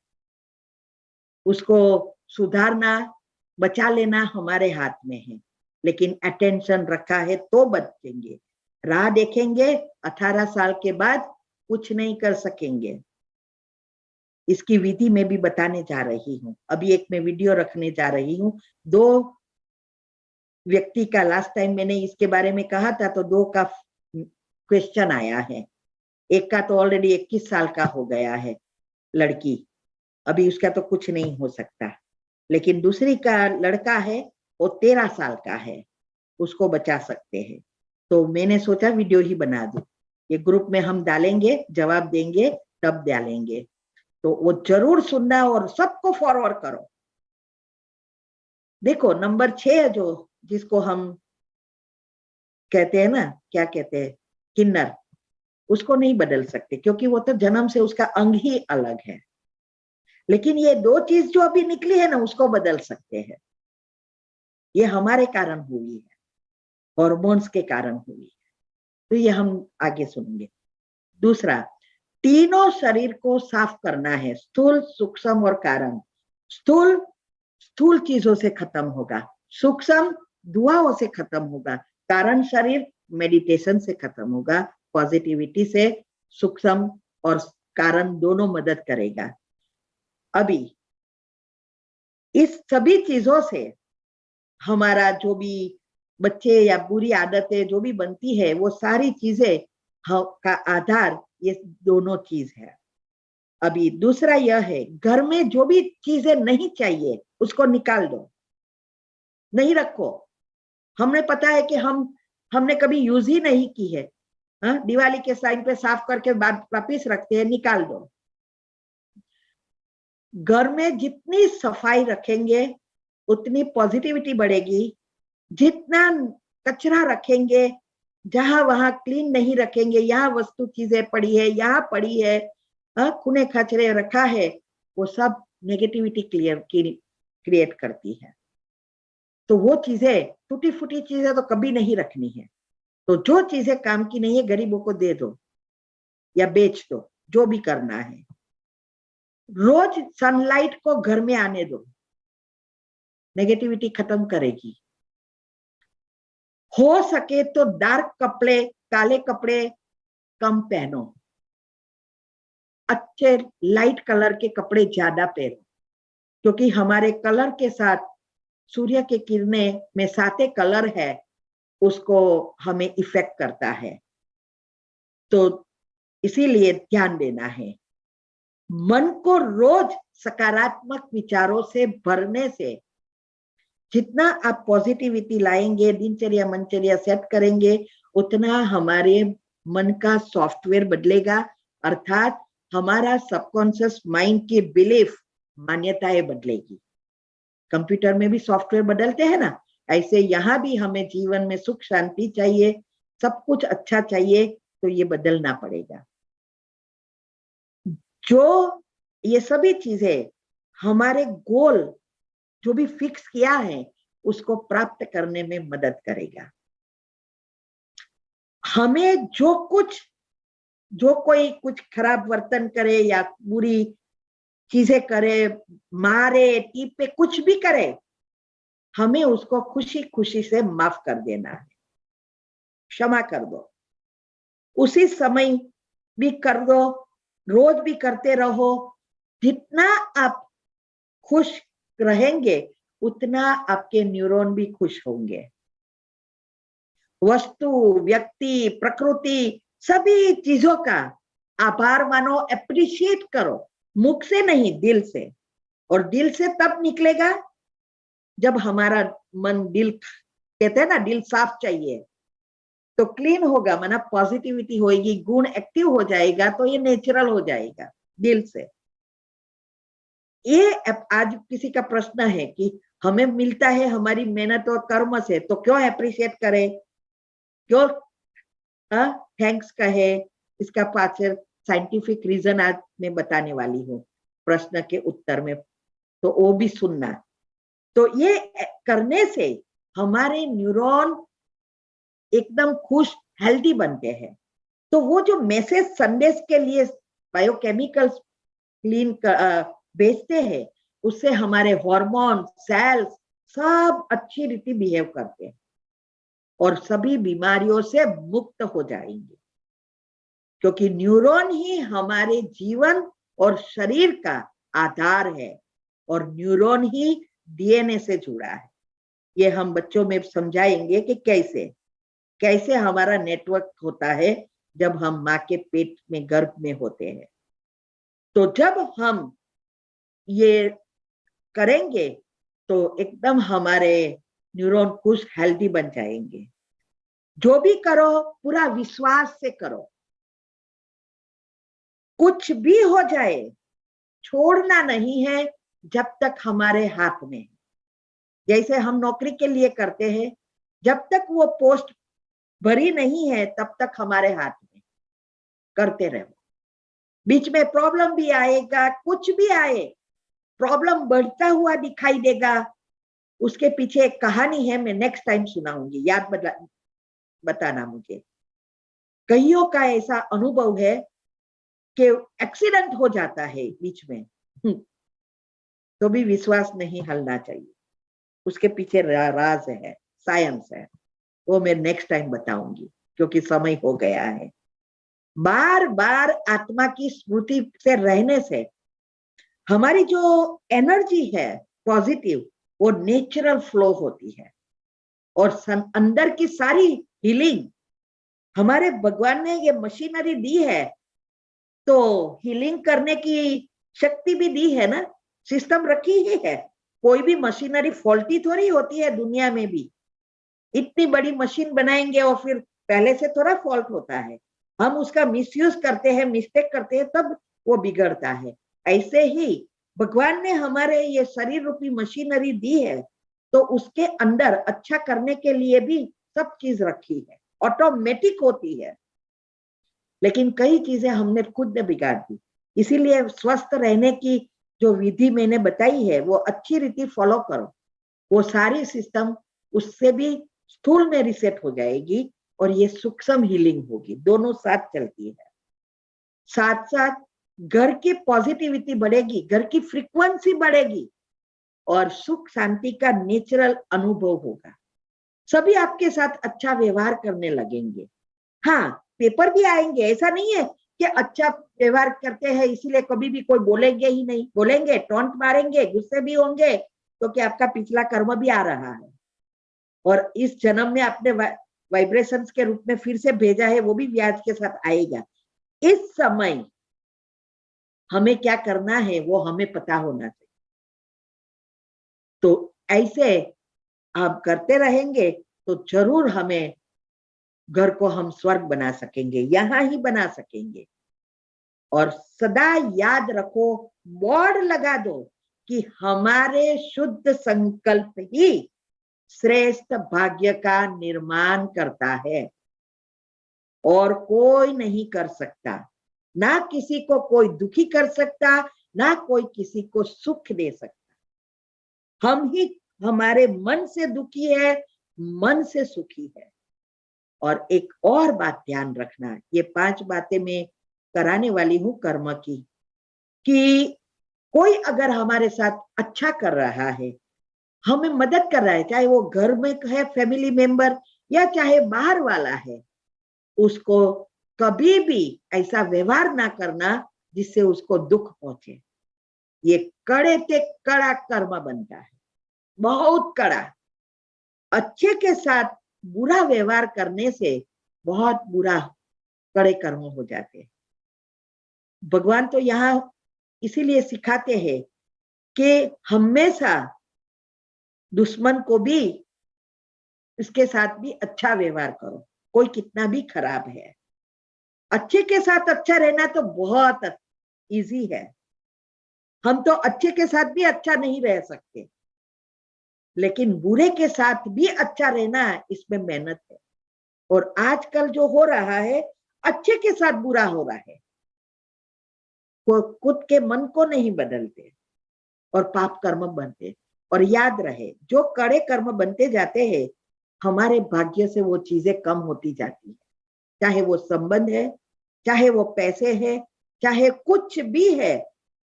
उसको सुधारना, बचा लेना हमारे हाथ में है, लेकिन अटेंशन रखा है तो बचेंगे। राह देखेंगे 18 साल के बाद कुछ नहीं कर सकेंगे। इसकी विधि में भी बताने जा रही हूँ। अभी एक मैं वीडियो रखने जा रही हूँ। 2 व्यक्ति का लास्ट टाइम मैंने इसके बारे में कहा था, तो 2 का क्वेश्चन आया है। एक का तो ऑलरेडी 21 साल का हो गया है लड़की, अभी उसका तो कुछ नहीं हो सकता, लेकिन दूसरी का लड़का है वो 13 साल का है, उसको बचा सकते हैं। तो मैंने सोचा वीडियो ही बना दूं, ये ग्रुप में हम डालेंगे, जवाब देंगे तब डालेंगे, तो वो जरूर सुनना और सबको फॉरवर्ड करो। देखो नंबर 6 जो जिसको हम कहते हैं ना, क्या कहते हैं, किन्नर, उसको नहीं बदल सकते, क्योंकि वो तो जन्म से उसका अंग ही अलग है। लेकिन ये 2 चीज जो अभी निकली है ना, उसको बदल सकते हैं। ये हमारे कारण हुई है, हॉर्मोन्स के कारण हुई है, तो ये हम आगे सुनेंगे। दूसरा, तीनों शरीर को साफ करना है, स्थूल, सूक्ष्म और कारण। स्थूल चीजों से खत्म होगा, सूक्ष्म दुआओं से खत्म होगा, कारण शरीर मेडिटेशन से खत्म होगा, पॉजिटिविटी से। सूक्ष्म और कारण दोनों मदद करेगा। अभी इस सभी चीजों से हमारा जो भी बच्चे या बुरी आदतें जो भी बनती है, वो सारी चीजें का आधार ये दोनों चीज है। अभी दूसरा यह है, घर में जो भी चीजें नहीं चाहिए उसको निकाल दो, नहीं रखो। हमने पता है कि हमने कभी यूज ही नहीं की है, दिवाली के टाइम पे साफ करके बाद वापिस रखते हैं, निकाल दो। घर में जितनी सफाई रखेंगे उतनी पॉजिटिविटी बढ़ेगी। जितना कचरा रखेंगे, जहां वहां क्लीन नहीं रखेंगे, यहाँ वस्तु चीजें पड़ी है, यहाँ पड़ी है, खूने खचरे रखा है, वो सब नेगेटिविटी क्रिएट करती है। तो वो चीजें, टूटी फूटी चीजें तो कभी नहीं रखनी है। तो जो चीजें काम की नहीं है गरीबों को दे दो या बेच दो, जो भी करना है। रोज सनलाइट को घर में आने दो, नेगेटिविटी खत्म करेगी। हो सके तो डार्क कपड़े, काले कपड़े कम पहनो, अच्छे लाइट कलर के कपड़े ज्यादा पहनो, क्योंकि हमारे कलर के साथ सूर्य के किरणें में साते कलर है, उसको हमें इफेक्ट करता है। तो इसीलिए ध्यान देना है। मन को रोज सकारात्मक विचारों से भरने से जितना आप पॉजिटिविटी लाएंगे, दिनचर्या मनचर्या सेट करेंगे, उतना हमारे मन का सॉफ्टवेयर बदलेगा, अर्थात हमारा सबकॉन्शियस माइंड की बिलीफ, मान्यताएं बदलेगी। कंप्यूटर में भी सॉफ्टवेयर बदलते हैं ना, ऐसे यहाँ भी हमें जीवन में सुख शांति चाहिए, सब कुछ अच्छा चाहिए, तो ये बदलना पड़ेगा। जो ये सभी चीजें हमारे गोल जो भी फिक्स किया है उसको प्राप्त करने में मदद करेगा। हमें जो कोई कुछ खराब वर्तन करे या बुरी चीजें करे, मारे टीपे, कुछ भी करे, हमें उसको खुशी खुशी से माफ कर देना है, क्षमा कर दो। उसी समय भी कर दो, रोज भी करते रहो। जितना आप खुश रहेंगे उतना आपके न्यूरॉन भी खुश होंगे। वस्तु, व्यक्ति, प्रकृति, सभी चीजों का आभार मानो, अप्रिशिएट करो, मुख से नहीं, दिल से। और दिल से तब निकलेगा जब हमारा मन, दिल कहते हैं ना, दिल साफ चाहिए, तो क्लीन होगा, माना पॉजिटिविटी होगी, गुण एक्टिव हो जाएगा, तो ये नेचुरल हो जाएगा दिल से। ये आज किसी का प्रश्न है कि हमें मिलता है हमारी मेहनत और कर्म से, तो क्यों अप्रिशिएट करें, क्यों थैंक्स कहे? इसका पाचर साइंटिफिक रीजन आज मैं बताने वाली हूँ प्रश्न के उत्तर में, तो वो भी सुनना। तो ये करने से हमारे न्यूरॉन एकदम खुश, हेल्दी बनते हैं। तो वो जो मैसेज संदेश के लिए बायोकेमिकल्स क्लीन भेजते हैं, उससे हमारे हार्मोन, सेल्स सब अच्छी रीति बिहेव करते हैं और सभी बीमारियों से मुक्त हो जाएंगे, क्योंकि न्यूरॉन ही हमारे जीवन और शरीर का आधार है और न्यूरॉन ही डीएनए से जुड़ा है। ये हम बच्चों में समझाएंगे कि कैसे हमारा नेटवर्क होता है जब हम माँ के पेट में, गर्भ में होते हैं। तो जब हम ये करेंगे तो एकदम हमारे न्यूरॉन खुश, हेल्दी बन जाएंगे। जो भी करो पूरा विश्वास से करो, कुछ भी हो जाए छोड़ना नहीं है जब तक हमारे हाथ में। जैसे हम नौकरी के लिए करते हैं, जब तक वो पोस्ट भरी नहीं है तब तक हमारे हाथ में, करते रहो। बीच में प्रॉब्लम भी आएगा, कुछ भी आए, प्रॉब्लम बढ़ता हुआ दिखाई देगा, उसके पीछे एक कहानी है, मैं नेक्स्ट टाइम सुनाऊंगी, याद बताना मुझे। कईयों का ऐसा अनुभव है कि एक्सीडेंट हो जाता है बीच में, तो भी विश्वास नहीं हिलना चाहिए, उसके पीछे राज है, साइंस है, वो मैं नेक्स्ट टाइम बताऊंगी क्योंकि समय हो गया है। बार बार आत्मा की स्मृति से रहने से हमारी जो एनर्जी है पॉजिटिव, वो नेचुरल फ्लो होती है और अंदर की सारी हीलिंग, हमारे भगवान ने ये मशीनरी दी है तो हीलिंग करने की शक्ति भी दी है ना, सिस्टम रखी ही है। कोई भी मशीनरी फॉल्टी थोड़ी होती है दुनिया में भी। इतनी बड़ी मशीन बनाएंगे और फिर पहले से थोड़ा फॉल्ट होता है, हम उसका मिसयूज करते हैं, मिस्टेक करते हैं, तब वो बिगड़ता है। ऐसे ही भगवान ने हमारे ये शरीर रूपी मशीनरी दी है, तो उसके अंदर अच्छा करने के लिए भी सब चीज रखी है, ऑटोमेटिक होती है। लेकिन कई चीजें हमने खुद ने बिगाड़ दी। इसीलिए स्वस्थ रहने की जो विधि मैंने बताई है वो अच्छी रीति फॉलो करो, वो सारी सिस्टम उससे भी स्थूल में रिसेट हो जाएगी और ये सूक्ष्म हीलिंग होगी, दोनों साथ चलती है। साथ साथ घर की पॉजिटिविटी बढ़ेगी, घर की फ्रीक्वेंसी बढ़ेगी और सुख शांति का नेचुरल अनुभव होगा। सभी आपके साथ अच्छा व्यवहार करने लगेंगे। हाँ, पेपर भी आएंगे, ऐसा नहीं है कि अच्छा व्यवहार करते हैं इसीलिए कभी भी कोई बोलेंगे ही नहीं, बोलेंगे, टॉन्ट मारेंगे, गुस्से भी होंगे, तो कि आपका पिछला कर्म भी आ रहा है और इस जन्म में आपने वाइब्रेशंस के रूप में फिर से भेजा है, वो भी ब्याज के साथ आएगा। इस समय हमें क्या करना है वो हमें पता होना चाहिए। तो ऐसे आप करते रहेंगे तो जरूर हमें घर को हम स्वर्ग बना सकेंगे, यहां ही बना सकेंगे। और सदा याद रखो, बोर्ड लगा दो कि हमारे शुद्ध संकल्प ही श्रेष्ठ भाग्य का निर्माण करता है और कोई नहीं कर सकता। ना किसी को कोई दुखी कर सकता, ना कोई किसी को सुख दे सकता। हम ही हमारे मन से दुखी है, मन से सुखी है। और एक और बात ध्यान रखना, ये 5 बातें मैं कराने वाली हूं कर्म की, कि कोई अगर हमारे साथ अच्छा कर रहा है, हमें मदद कर रहा है, चाहे वो घर में है फैमिली मेंबर या चाहे बाहर वाला है, उसको कभी भी ऐसा व्यवहार ना करना जिससे उसको दुख पहुंचे। ये कड़े से कड़ा कर्म बनता है, बहुत कड़ा। अच्छे के साथ बुरा व्यवहार करने से बहुत बुरा कड़े कर्म हो जाते हैं। भगवान तो यहाँ इसीलिए सिखाते हैं कि हमेशा दुश्मन को भी, इसके साथ भी अच्छा व्यवहार करो, कोई कितना भी खराब है। अच्छे के साथ अच्छा रहना तो बहुत इजी है। हम तो अच्छे के साथ भी अच्छा नहीं रह सकते, लेकिन बुरे के साथ भी अच्छा रहना, इसमें मेहनत है। और आजकल जो हो रहा है, अच्छे के साथ बुरा हो रहा है। खुद के मन को नहीं बदलते और पाप कर्म बनते। और याद रहे, जो कड़े कर्म बनते जाते हैं, हमारे भाग्य से वो चीजें कम होती जाती है। चाहे वो संबंध है, चाहे वो पैसे है, चाहे कुछ भी है,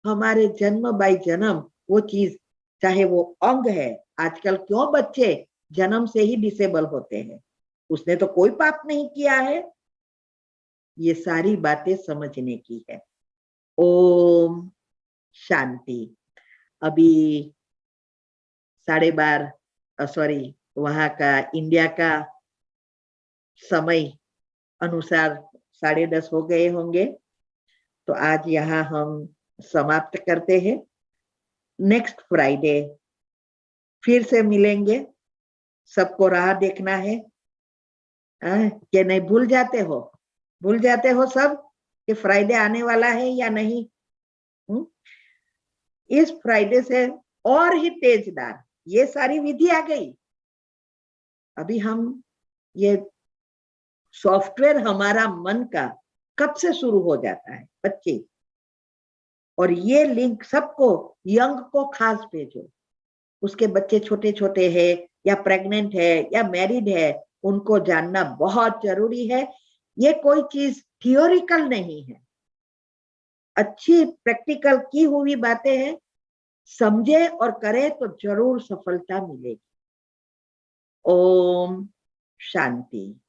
हमारे जन्म बाय जन्म वो चीज, चाहे वो अंग है। आजकल क्यों बच्चे जन्म से ही डिसेबल होते हैं? उसने तो कोई पाप नहीं किया है। ये सारी बातें समझने की है। ओम शांति। अभी 12:30, सॉरी, वहां का इंडिया का समय अनुसार 10:30 हो गए होंगे। तो आज यहाँ हम समाप्त करते हैं। नेक्स्ट फ्राइडे फिर से मिलेंगे। सबको राह देखना है कि नहीं? भूल जाते हो सब कि फ्राइडे आने वाला है या नहीं? इस फ्राइडे से और ही तेजदार ये सारी विधि आ गई। अभी हम ये सॉफ्टवेयर हमारा मन का कब से शुरू हो जाता है 25। और ये लिंक सबको, यंग को खास भेजो। उसके बच्चे छोटे छोटे हैं या प्रेग्नेंट है या मैरिड है, उनको जानना बहुत जरूरी है। ये कोई चीज थियोरिकल नहीं है, अच्छी प्रैक्टिकल की हुई बातें हैं। समझे और करे तो जरूर सफलता मिलेगी। ओम शांति।